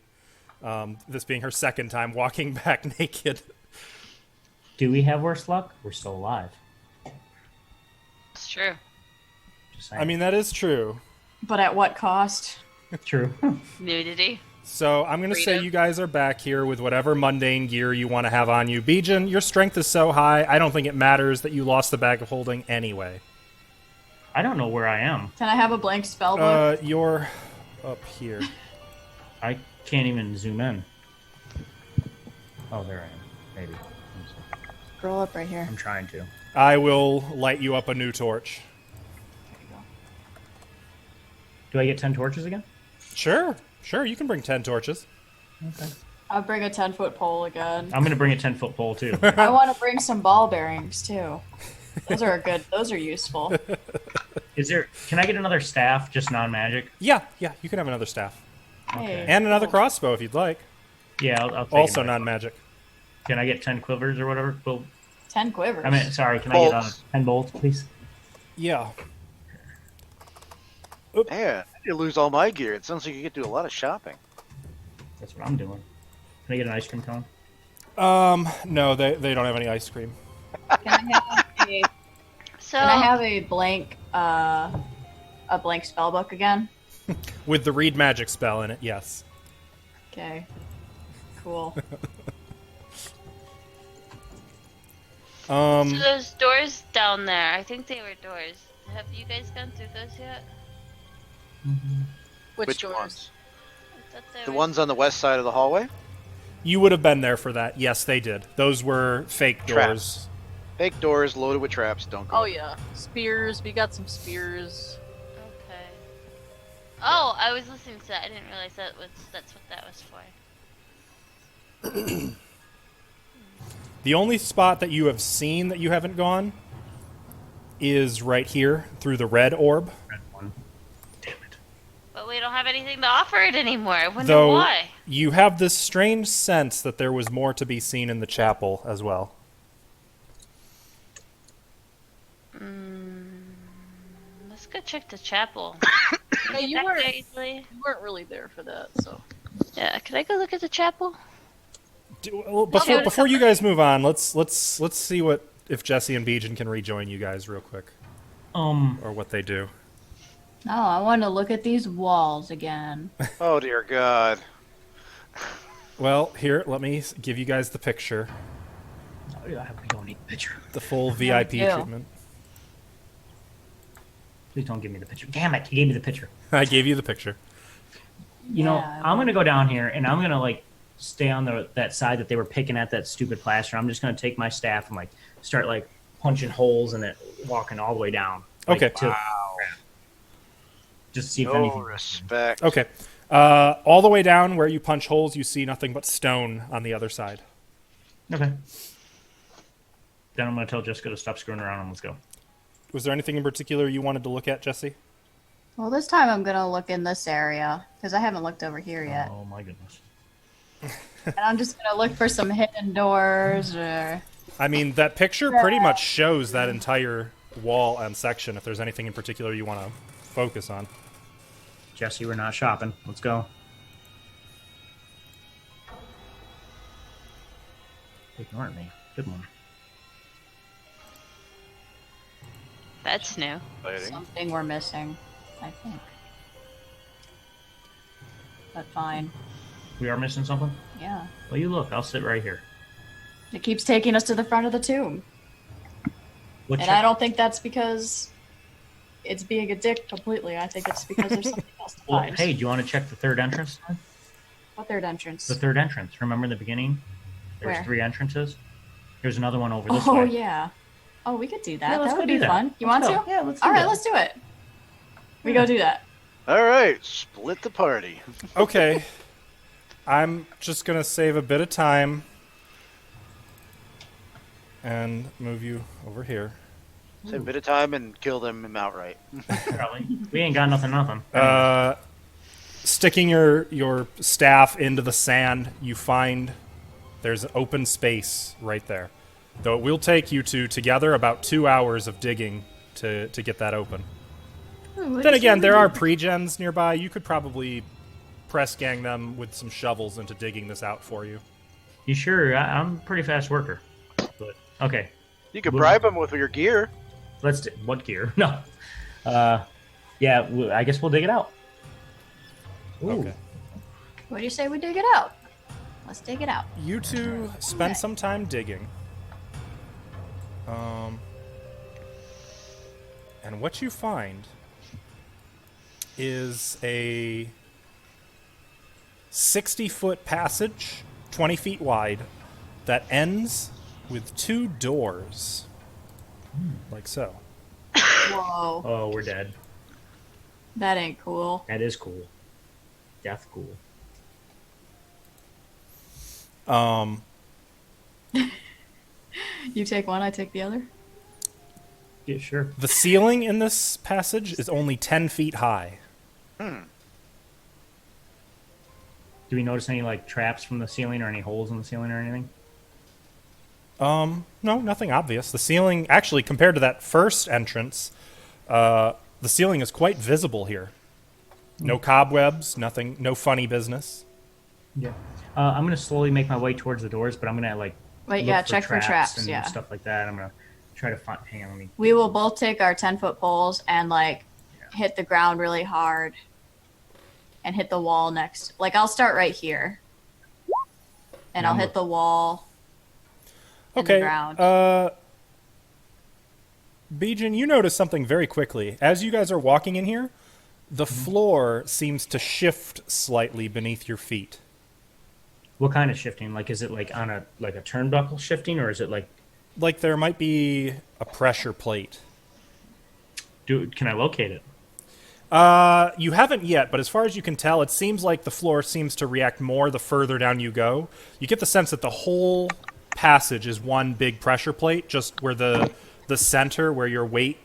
This being her second time walking back naked. Do we have worse luck? We're still alive. It's true. Just saying. I mean, that is true. But at what cost? true. Nudity. So I'm going to say Freedom. you guys are back here with whatever mundane gear you want to have on you. Bijan, your strength is so high, I don't think it matters that you lost the bag of holding anyway. I don't know where I am. Can I have a blank spell book? You're up here. I can't even zoom in. Oh, there I am. Maybe. Scroll up right here. I'm trying to. I will light you up a new torch. Do I get 10 torches again? Sure, you can bring 10 torches. Okay. I'll bring a 10-foot pole again. I'm gonna bring a 10-foot pole too. I want to bring some ball bearings, too. Those are useful. Is there? Can I get another staff, just non-magic? Yeah, you can have another staff. Hey. And another crossbow if you'd like. Yeah, I'll take Also another. non-magic. Can I get 10 quivers or whatever? Well, 10 quivers. I mean, sorry. Can I get Bolts. 10 bolts, please? Yeah. Man, I did lose all my gear. It sounds like you get to do a lot of shopping. That's what I'm doing. Can I get an ice cream cone? No, they don't have any ice cream. Can I have Hey, So can I have a blank spell book again? With the read magic spell in it, yes. Okay. Cool. so those doors down there, I think they were doors. Have you guys gone through those yet? Which Which doors? ones? I thought they The were- ones on the west side of the hallway? You would have been there for that. Yes, they did. Those were fake doors. Traps. Fake doors loaded with traps. Don't go. Oh in. yeah, spears. We got some spears. Okay. Oh, I was listening to that. I didn't realize that's what that was for. The only spot that you have seen that you haven't gone is right here through the red orb. Red one. Damn it. But we don't have anything to offer it anymore. I wonder Though why. you have this strange sense that there was more to be seen in the chapel as well. Let's go check the chapel. Hey, you Back weren't there easily. you weren't really there for that, so. Yeah, could I go look at the chapel? Before you guys move on, let's see what if Jesse and Bijan can rejoin you guys real quick, or what they do. No, I want to look at these walls again. Oh dear God. Well, here, let me give you guys the picture, Oh, yeah, we don't need the picture. the full VIP you. treatment. Please don't give me the picture. Damn it, you gave me the picture. I gave you the picture. You know, Yeah, I'm gonna go down here and I'm gonna like stay on that side that they were picking at, that stupid plaster. I'm just gonna take my staff and like start like punching holes in it, walking all the way down. Like, Okay. Just see if No anything. respect. Okay. All the way down where you punch holes, you see nothing but stone on the other side. Okay. Then I'm gonna tell Jessica to stop screwing around and let's go. Was there anything in particular you wanted to look at, Jesse? Well, this time I'm gonna look in this area because I haven't looked over here yet, Oh my goodness. and I'm just gonna look for some hidden doors or. I mean, that picture pretty much shows that entire wall and section. If there's anything in particular you want to focus on. Jesse, we're not shopping. Let's go. Ignoring me. Good one. That's new. Exciting. Something we're missing, I think. But fine. We are missing something? Yeah. Well, you look. I'll sit right here. It keeps taking us to the front of the tomb. What And I don't think that's because it's being a dick completely. I think it's because there's something else to Well, find. hey, do you want to check the third entrance? What third entrance? The third entrance. Remember in the beginning? There's Where? 3 entrances. There's another one over this Oh, way. yeah. Oh, we could do that. Yeah, let's that go would do be that. fun. You Let's want go. to? Yeah, let's do All right, that. let's do it. We go do that. All right, split the party. Okay. I'm just going to save a bit of time and move you over here. Save a bit of time and kill them outright. Probably. We ain't got nothing. Sticking your staff into the sand, you find there's an open space right there. Though it will take you two together about 2 hours of digging to get that open. Then again, there are pre-gens nearby. You could probably press gang them with some shovels into digging this out for you. You sure? I'm a pretty fast worker. But okay. You could bribe them with your gear. Let's do, what gear? No. I guess we'll dig it out. Ooh. Okay. What do you say we dig it out? Let's dig it out. You two spend Okay. some time digging. And what you find is a 60-foot passage, 20 feet wide, that ends with 2 doors. Like so. Whoa. Oh, we're dead. That ain't cool. That is cool. Death cool. You take one, I take the other. Yeah, sure. The ceiling in this passage is only 10 feet high. Do we notice any like traps from the ceiling or any holes in the ceiling or anything? No, nothing obvious. The ceiling, actually, compared to that first entrance, the ceiling is quite visible here. No cobwebs, nothing, no funny business. Yeah. I'm gonna slowly make my way towards the doors, but I'm gonna like Wait, look yeah, check for traps, and yeah. stuff like that. I'm gonna try to find. Hang on, let me. We will both take our 10-foot poles and like hit the ground really hard and hit the wall next. Like I'll start right here. And I'll hit the wall in the Okay. ground. Bijin, you notice something very quickly. As you guys are walking in here, the floor seems to shift slightly beneath your feet. What kind of shifting? Like, is it like on a turnbuckle shifting, or is it like? Like there might be a pressure plate. Can I locate it? You haven't yet, but as far as you can tell, it seems like the floor seems to react more the further down you go. You get the sense that the whole passage is one big pressure plate, just where the center where your weight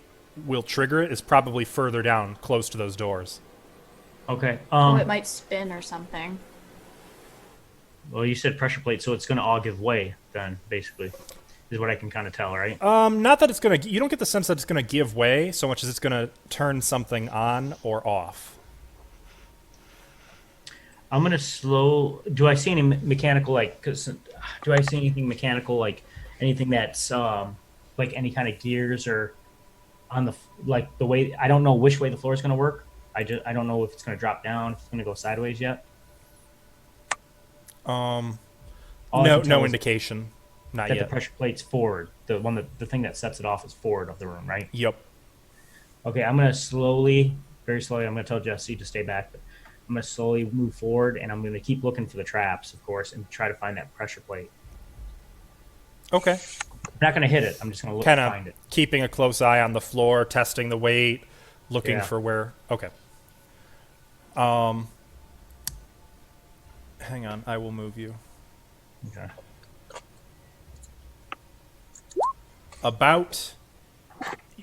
will trigger it is probably further down, close to those doors. Okay. Oh, it might spin or something. Well, you said pressure plate, so it's going to all give way then, basically, is what I can kind of tell, right? Not that it's gonna. You don't get the sense that it's gonna give way so much as it's gonna turn something on or off. I'm going to slow. Do I see any mechanical, like, do I see anything mechanical, like anything that's like any kind of gears or on the, like the way, I don't know which way the floor is going to work. I don't know if it's going to drop down, if it's going to go sideways yet. No is indication. Not that yet. the pressure plate's forward. The thing that sets it off is forward of the room, right? Yep. Okay, I'm going to very slowly, I'm going to tell Jesse to stay back, but I'm going to slowly move forward, and I'm going to keep looking for the traps, of course, and try to find that pressure plate. Okay. I'm not going to hit it. I'm just going to Kind find of it. keeping a close eye on the floor, testing the weight, looking Yeah. for where. Okay. Hang on, I will move you. Okay. About.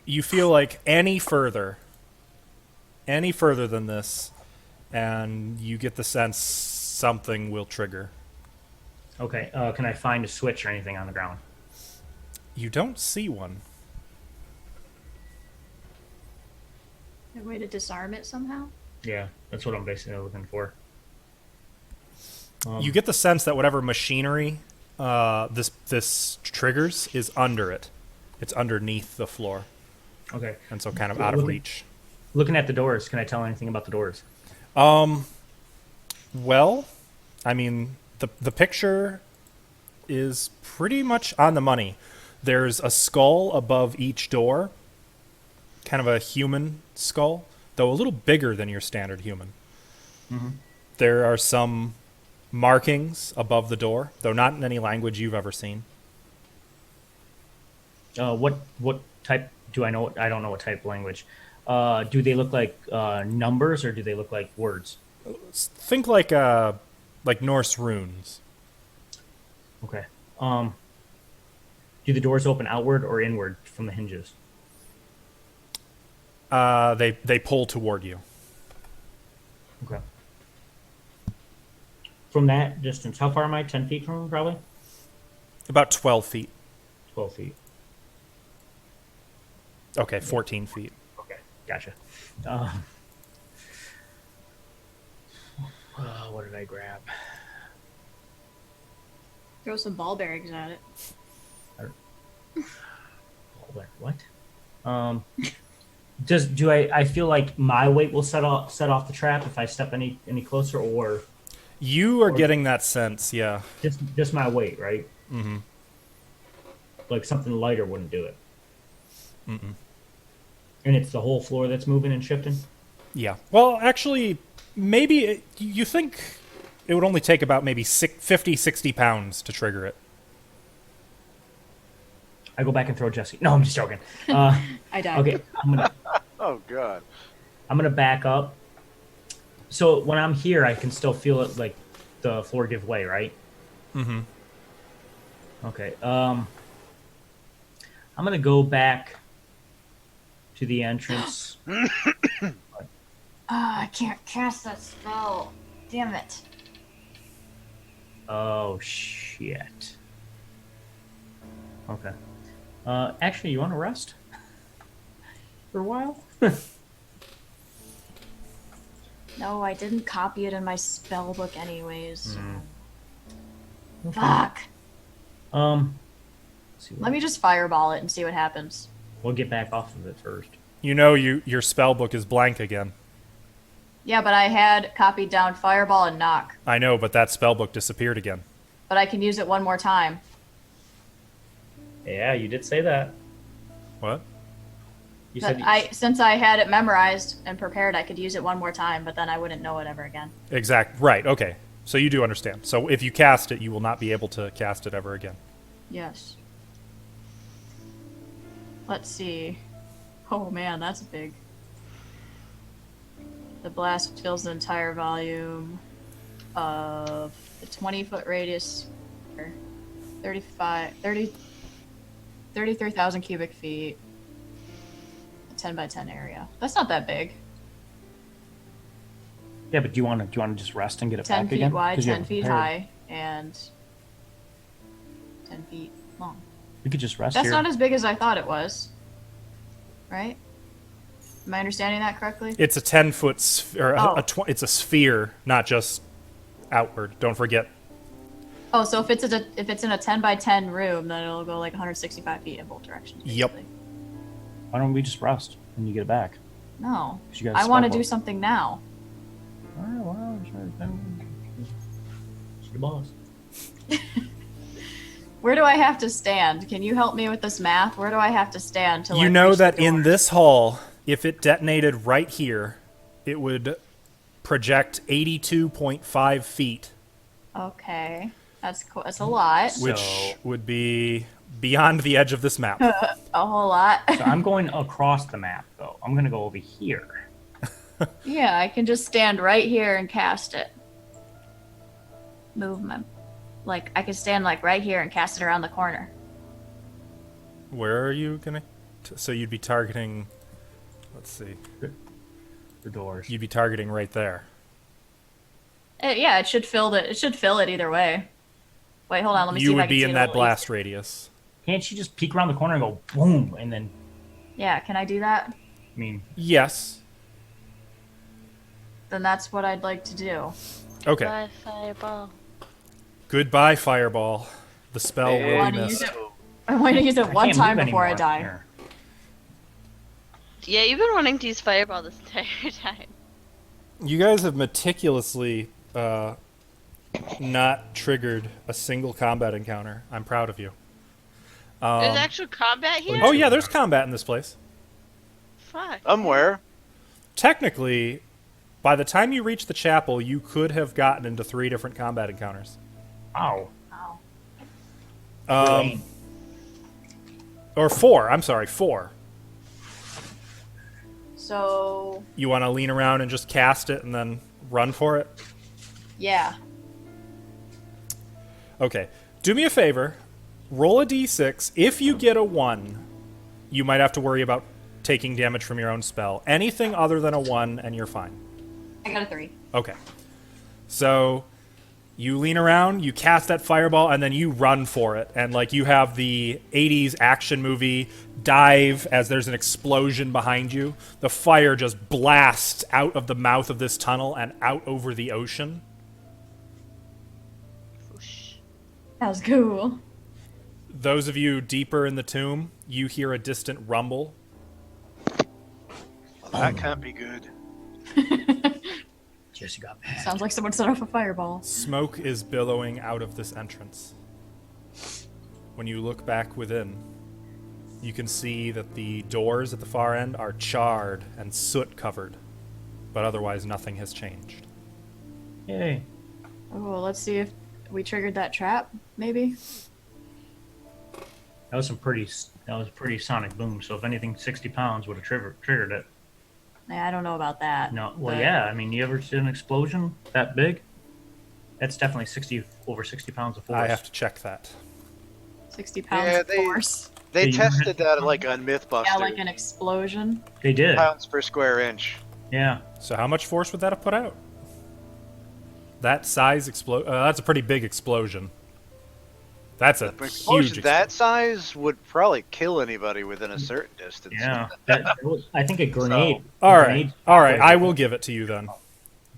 You feel like any further than this, and you get the sense something will trigger. Okay. Can I find a switch or anything on the ground? You don't see one. A way to disarm it somehow? Yeah, that's what I'm basically looking for. You get the sense that whatever machinery this triggers is under it. It's underneath the floor, Okay. and so kind of out of reach. Looking at the doors, can I tell anything about the doors? Well, I mean, the picture is pretty much on the money. There's a skull above each door, kind of a human skull, though a little bigger than your standard human. There are some markings above the door, though not in any language you've ever seen. What type do I know? I don't know what type of language. Do they look like numbers or do they look like words? Think like Norse runes. Okay. Do the doors open outward or inward from the hinges? They pull toward you. Okay. From that distance, how far am I? 10 feet from them, probably? About 12 feet. 12 feet. Okay, 14 feet. Okay, gotcha. What did I grab? Throw some ball bearings at it. What? I feel like my weight will set off the trap if I step any closer, or You are getting that sense, yeah. just my weight, right? Mm-hmm. Like something lighter wouldn't do it. Mm-mm. And it's the whole floor that's moving and shifting? Yeah. Well, actually, maybe you think it would only take about maybe 50, 60 pounds to trigger it. I go back and throw Jesse. No, I'm just joking. I died. Okay, Oh god. I'm gonna back up. So when I'm here, I can still feel it, like the floor give way, right? Mm-hmm. Okay. I'm gonna go back to the entrance. I can't cast that spell. Damn it. Oh shit. Okay. Actually, you want to rest for a while? No, I didn't copy it in my spell book anyways. So. Fuck. See Let me just fireball it and see what happens. We'll get back off of it first. You know your spell book is blank again. Yeah, but I had copied down fireball and knock. I know, but that spell book disappeared again. But I can use it one more time. Yeah, you did say that. What? You But said since I had it memorized and prepared, I could use it one more time, but then I wouldn't know it ever again. Right, okay. So you do understand. So if you cast it, you will not be able to cast it ever again. Yes. Let's see. Oh man, that's big. The blast fills the entire volume of the 20-foot radius, 33,000 cubic feet, a 10 by 10 area. That's not that big. yeah, but do you want to just rest and get it 10 back feet again? wide, 'Cause you 10 haven't feet prepared. high, and 10 feet long. We could just rest That's here. not as big as I thought it was. Right? Am I understanding that correctly? It's a 10-foot sphere. Oh. It's a sphere, not just outward. Don't forget. Oh, so if it's in a 10 by 10 room, then it'll go like 165 feet in both directions. Yep. basically. Why don't we just rest and you get it back? No. 'Cause you got a I want to spell do book. something now. Well, sure. She's the boss. Where do I have to stand? Can you help me with this math? Where do I have to stand to like You know reach the that in door? this hall, if it detonated right here, it would project 82.5 feet, Okay. That's cool. That's a lot. which So- would be beyond the edge of this map. A whole lot. So I'm going across the map, though. I'm going to go over here. Yeah, I can just stand right here and cast it. Movement. Like I could stand like right here and cast it around the corner. Where are you gonna? So you'd be targeting. Let's see. The doors. You'd be targeting right there. Yeah, it should fill it. It should fill it either way. Wait, hold on. Let me see You if I would can be see in it a that little blast radius. Can't you just peek around the corner and go boom, and then, Yeah, can I do that? I mean, Yes. Then that's what I'd like to do. Okay. Bye, fireball. Goodbye, fireball. The spell Hey. will Wanna be use missed. it? I want to use it I one can't time move before I anymore. die. Here. Yeah, you've been wanting to use fireball this entire time. You guys have meticulously not triggered a single combat encounter. I'm proud of you. There's actual combat here? Oh yeah, there's combat in this place. Fuck. Somewhere. Technically, by the time you reach the chapel, you could have gotten into 3 different combat encounters. Ow. Wow. Or 4. I'm sorry, 4. So You want to lean around and just cast it and then run for it? yeah. Okay. Do me a favor. Roll a d6. If you get a 1, you might have to worry about taking damage from your own spell. Anything other than a 1, and you're fine. I got a 3. Okay. So you lean around, you cast that fireball, and then you run for it. And like you have the 80s action movie dive as there's an explosion behind you. The fire just blasts out of the mouth of this tunnel and out over the ocean. Whoosh. That was cool. Those of you deeper in the tomb, you hear a distant rumble. Well, that can't be good. Jesse got mad. Sounds like someone set off a fireball. Smoke is billowing out of this entrance. When you look back within, you can see that the doors at the far end are charred and soot covered, but otherwise nothing has changed. Yay. Oh, let's see if we triggered that trap. Maybe. That was a pretty sonic boom. So if anything, 60 pounds would have triggered it. Yeah, I don't know about that. No, well, but- yeah. I mean, you ever see an explosion that big? That's definitely over 60 pounds of force. I have to check that. 60 pounds Yeah, of they- force. They Yeah, you tested that like on Mythbusters. Yeah, like an explosion. They did. Pounds per square inch. Yeah. So how much force would that have put out? That size that's a pretty big explosion. That's a An huge explosion that size would probably kill anybody within a certain distance. Yeah. That was, I think a grenade. All a right, grenade- all right. I will give it to you then.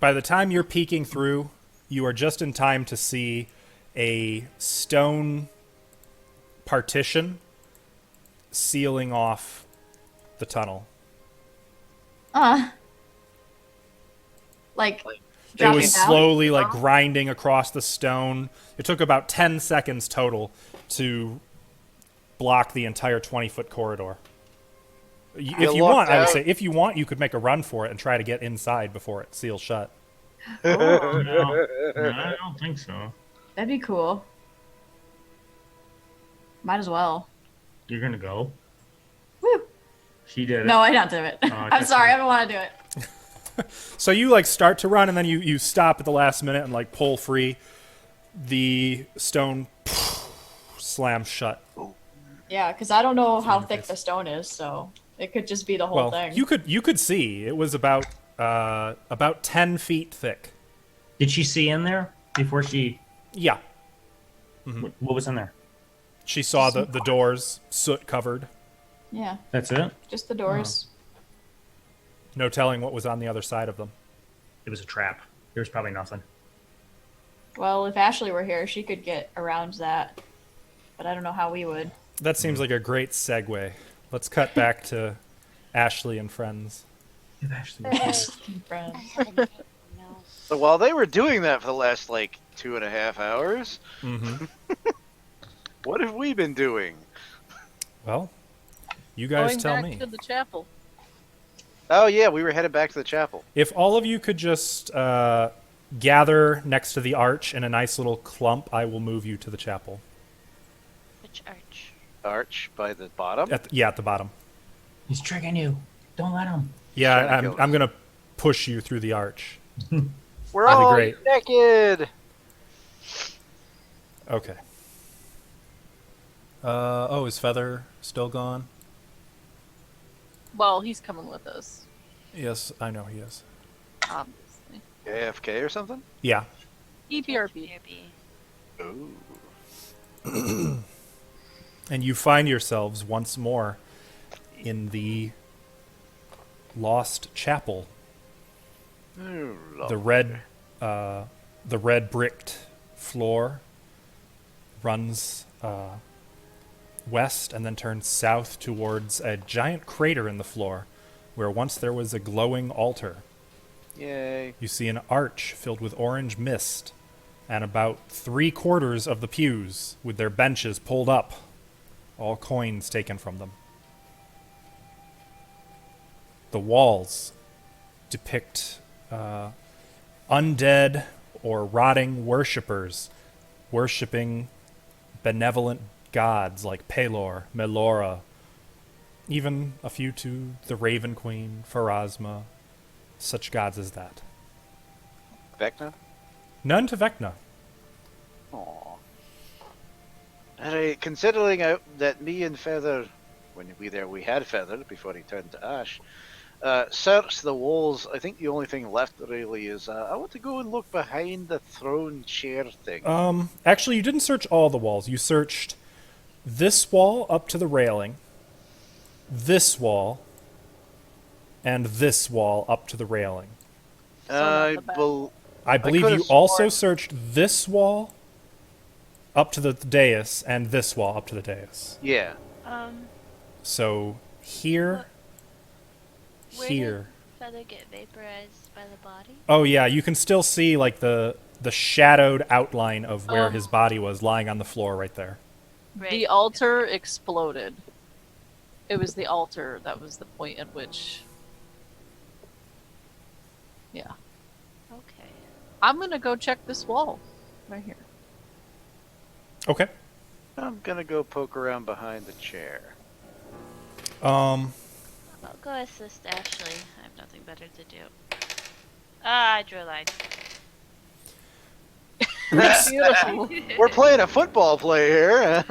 By the time you're peeking through, you are just in time to see a stone partition sealing off the tunnel. Like, It dropping was down? slowly like grinding across the stone. It took about 10 seconds total to block the entire 20-foot corridor. If you lucked want, I would out. say, if you want, you could make a run for it and try to get inside before it seals shut. No, I don't think so. That'd be cool. Might as well. You're gonna go. Woo! She did it. No, I don't do it. I I'm thought sorry, you- I don't want to do it. So you like start to run and then you stop at the last minute and like pull free. The stone slams shut. Yeah, because I don't know how thick the stone is, so it could just be the whole Well, thing. you could see it was about 10 feet thick. Did she see in there before she? Yeah, What was in there? she saw the doors soot covered. Yeah, That's it. just the doors. No telling what was on the other side of them. It was a trap. There was probably nothing. Well, if Ashley were here, she could get around that. But I don't know how we would. That seems like a great segue. Let's cut back to Ashley and friends. If Ashley was Friends. No. So while they were doing that for the last, like, 2.5 hours, Mm-hmm. what have we been doing? Well, you guys Going tell back me. to the chapel. Oh, yeah, we were headed back to the chapel. If all of you could just gather next to the arch in a nice little clump, I will move you to the chapel. Which arch? Arch by the bottom. At the bottom. He's tricking you. Don't let him. Yeah, trying to kill I'm gonna push you through the arch. We're That'd be all great. naked. Okay. Is Feather still gone? Well, he's coming with us, Yes, I know he is. obviously. AFK or something? Yeah. EPRP. Ooh. And you find yourselves once more in the lost chapel. Oh, The red bricked floor runs west and then turns south towards a giant crater in the floor where once there was a glowing altar. Yay. You see an arch filled with orange mist and about 3/4 of the pews with their benches pulled up, all coins taken from them. The walls depict undead or rotting worshippers worshipping benevolent gods like Pelor, Melora, even a few to the Raven Queen, Pharasma, such gods as that. Vecna? None to Vecna. Aww. Alright, considering that me and Feather, when we had Feather before he turned to ash, searched the walls, I think the only thing left really is I want to go and look behind the throne chair thing. Actually, you didn't search all the walls. You searched this wall up to the railing, this wall, and this wall up to the railing. I not the back. I believe could've you also sworn- searched this wall up to the dais and this wall up to the dais. Yeah. So here, Where here. did Feather get vaporized by the body? Oh yeah, you can still see like the shadowed outline of where Oh. his body was lying on the floor right there. Right. The altar exploded. It was the altar that was the point at which. Yeah. Okay. I'm gonna go check this wall. Right here. Okay. I'm gonna go poke around behind the chair. I'll go assist Ashley. I have nothing better to do. Ah, I drew a line. Beautiful. We're playing a football play here.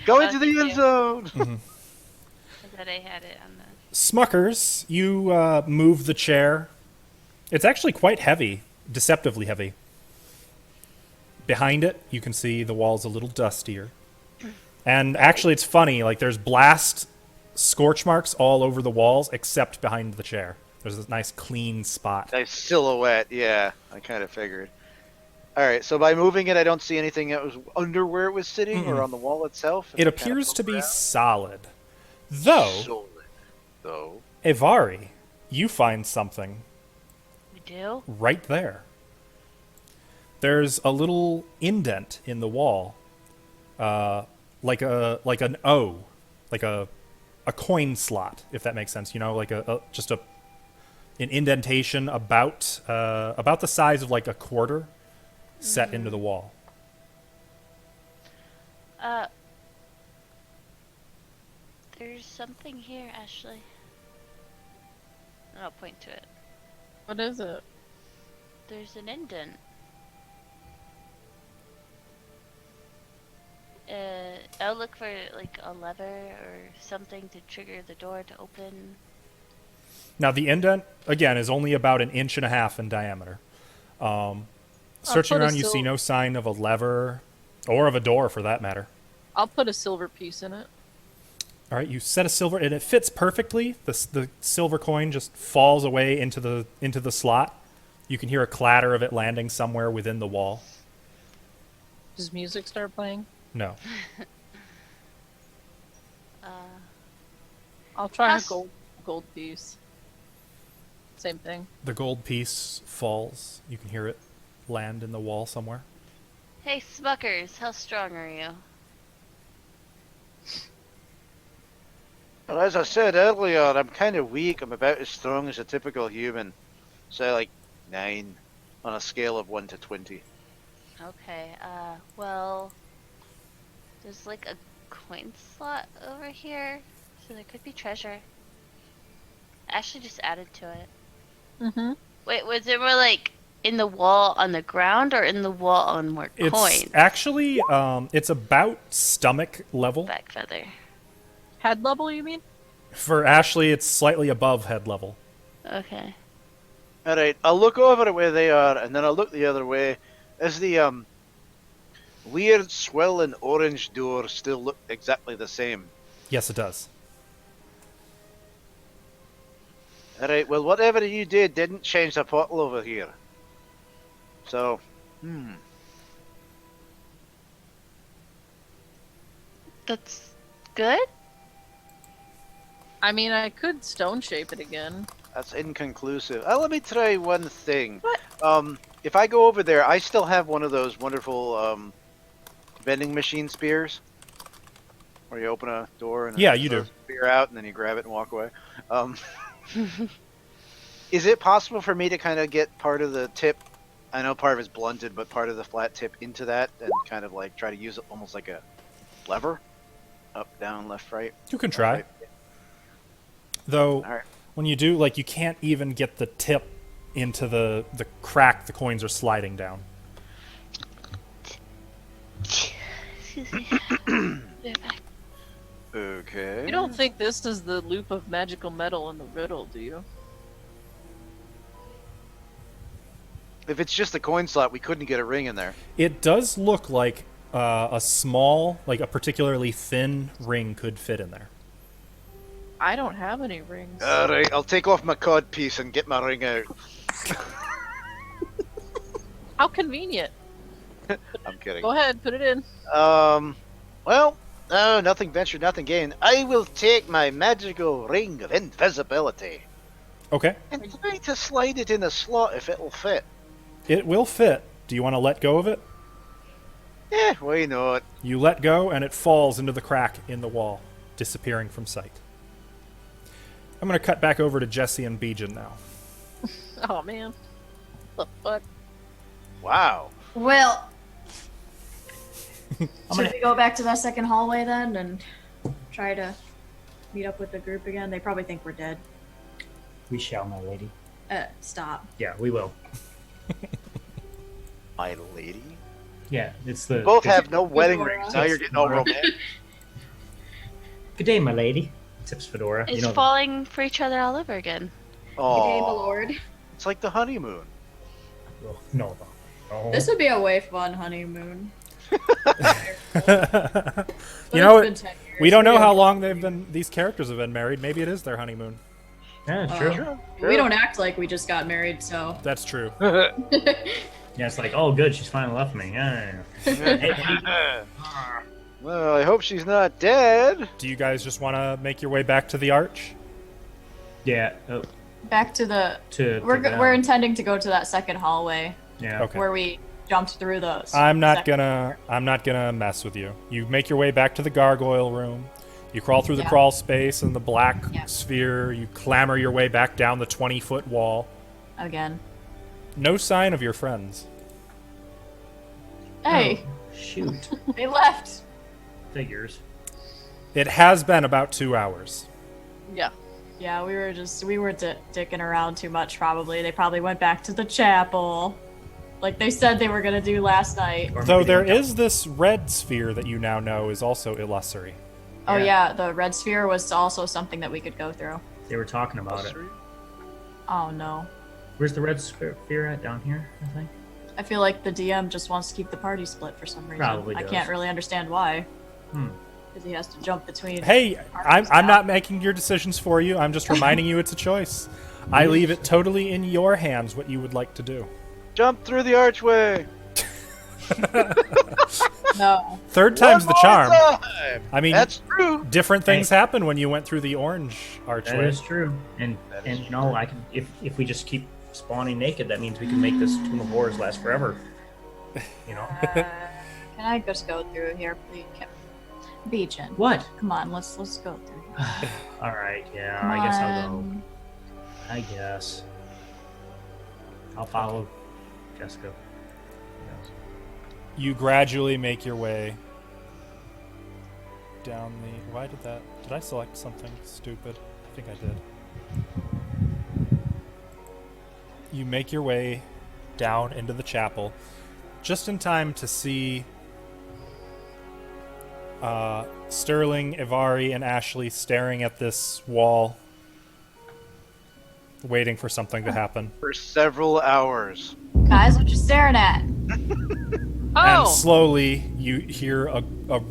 Go into the thank end you. zone. I thought I had it on the. Smuckers, you move the chair. It's actually quite heavy, deceptively heavy. Behind it, you can see the wall's a little dustier. And actually, it's funny, like there's blast scorch marks all over the walls except behind the chair. There's this nice clean spot. Nice silhouette, yeah. I kind of figured. All right. So by moving it, I don't see anything that was under where it was sitting or on the wall itself. If It I kinda appears to poke be around. solid. Though, Solid. Though. Evari, you find something We do? right there. There's a little indent in the wall, like an O, like a coin slot, if that makes sense. You know, like just an indentation about the size of like a quarter, set into the wall. There's something here, Ashley. I'll point to it. What is it? There's an indent. I'll look for like a lever or something to trigger the door to open. Now the indent again is only about 1.5 inches in diameter. Searching put a around, you see no sign of a lever or of a door, for that matter. I'll put a silver piece in it. All right, you set a silver, and it fits perfectly. The silver coin just falls away into the slot. You can hear a clatter of it landing somewhere within the wall. Does music start playing? No. I'll try a How's- gold piece. Same thing. The gold piece falls. You can hear it land in the wall somewhere. Hey, Smuckers, how strong are you? Well, as I said earlier, I'm kind of weak. I'm about as strong as a typical human. So, like, 9 on a scale of 1 to 20. Okay, well, there's like a coin slot over here, so there could be treasure. Ashley just added to it. Mm-hmm. Wait, was it more like in the wall on the ground or in the wall on more It's coins? actually it's about stomach level. Back feather. Head level, you mean? For Ashley, it's slightly above head level. Okay. Alright, I'll look over at where they are, and then I'll look the other way. Does the weird swirling orange door still look exactly the same? Yes, it does. Alright, well, whatever you did didn't change the portal over here. So, That's good? I mean, I could stone shape it again. that's inconclusive. Let me try one thing. What? If I go over there, I still have one of those wonderful vending machine spears. Where you open a door and Yeah, it you throws do. a spear out and then you grab it and walk away. Is it possible for me to kind of get part of the tip? I know part of it's blunted, but part of the flat tip into that and kind of like try to use it almost like a lever? Up, down, left, right. You can try. Right. Though, Alright. when you do, like, you can't even get the tip into the crack the coins are sliding down. Excuse me. Be back. Okay. You don't think this is the loop of magical metal in the riddle, do you? If it's just a coin slot, we couldn't get a ring in there. It does look like a small, like a particularly thin ring could fit in there. I don't have any rings. Alright, I'll take off my cod piece and get my ring out. How convenient. I'm kidding. Go ahead, put it in. Well, no, nothing ventured, nothing gained. I will take my magical ring of invisibility Okay. and try to slide it in a slot if it'll fit. It will fit. Do you want to let go of it? Eh, why not? You let go, and it falls into the crack in the wall, disappearing from sight. I'm going to cut back over to Jesse and Bijan now. Oh man. What the fuck? Wow. Well, I'm should gonna, we go back to that second hallway then and try to meet up with the group again? They probably think we're dead. we shall, my lady. Stop. Yeah, we will. My lady? Yeah, it's the. Both have no wedding Fedora. rings. Now you're getting all romantic. Good day, my lady. Tips Fedora. It's You know, falling for each other all over again. Good day, my Oh, lord. it's like the honeymoon. well, no. This would be a way fun honeymoon. You But know, it's been 10 years. we don't know We how long these characters have been married. Maybe it is their honeymoon. Yeah, Uh, true. We don't act like we just got married, so. That's true. Yeah, it's like, oh, good, she's finally left me. Yeah. Hey, Well, I hope she's not dead. Do you guys just want to make your way back to the arch? yeah. Back to the. We're intending to go to that second hallway Yeah. Okay. where we jumped through those. I'm not gonna mess with you. You make your way back to the gargoyle room. You crawl through the Yeah. crawl space and the black Yeah. sphere. You clamber your way back down the 20-foot wall. Again. No sign of your friends. Hey, Oh, shoot. they left. Figures. It has been about 2 hours. Yeah. Yeah, we were dicking around too much. Probably they probably went back to the chapel, like they said they were gonna do last night. Or Though maybe they there went down- is this red sphere that you now know is also illusory. Oh Yeah. yeah, the red sphere was also something that we could go through. They were talking about it. Oh no, Where's the red sphere at? Down here, I think. I feel like the DM just wants to keep the party split for some reason. Probably I does. can't really understand why. Hmm. Because he has to jump between. Hey, parties I'm now. not making your decisions for you. I'm just reminding you it's a choice. I leave it totally in your hands what you would like to do. Jump through the archway. No. Third time's the One charm. more time. I mean, That's true. different things happen when you went through the orange That archway. is true. And you know, I can if we just keep spawning naked, that means we can make this Tomb of Horrors last forever. You know. Can I just go through here, please? Beachin. What? Come on, let's go through here. All right. Yeah. Come I guess I'll go. on. I guess. I'll follow Jessica. Yes. You gradually make your way down the. Why did that? Did I select something stupid? I think I did. You make your way down into the chapel just in time to see Sterling, Ivari, and Ashley staring at this wall, waiting for something to happen. For several hours. Guys, what you staring at? And Oh! slowly you hear a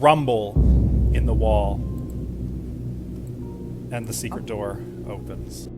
rumble in the wall, and the secret door opens.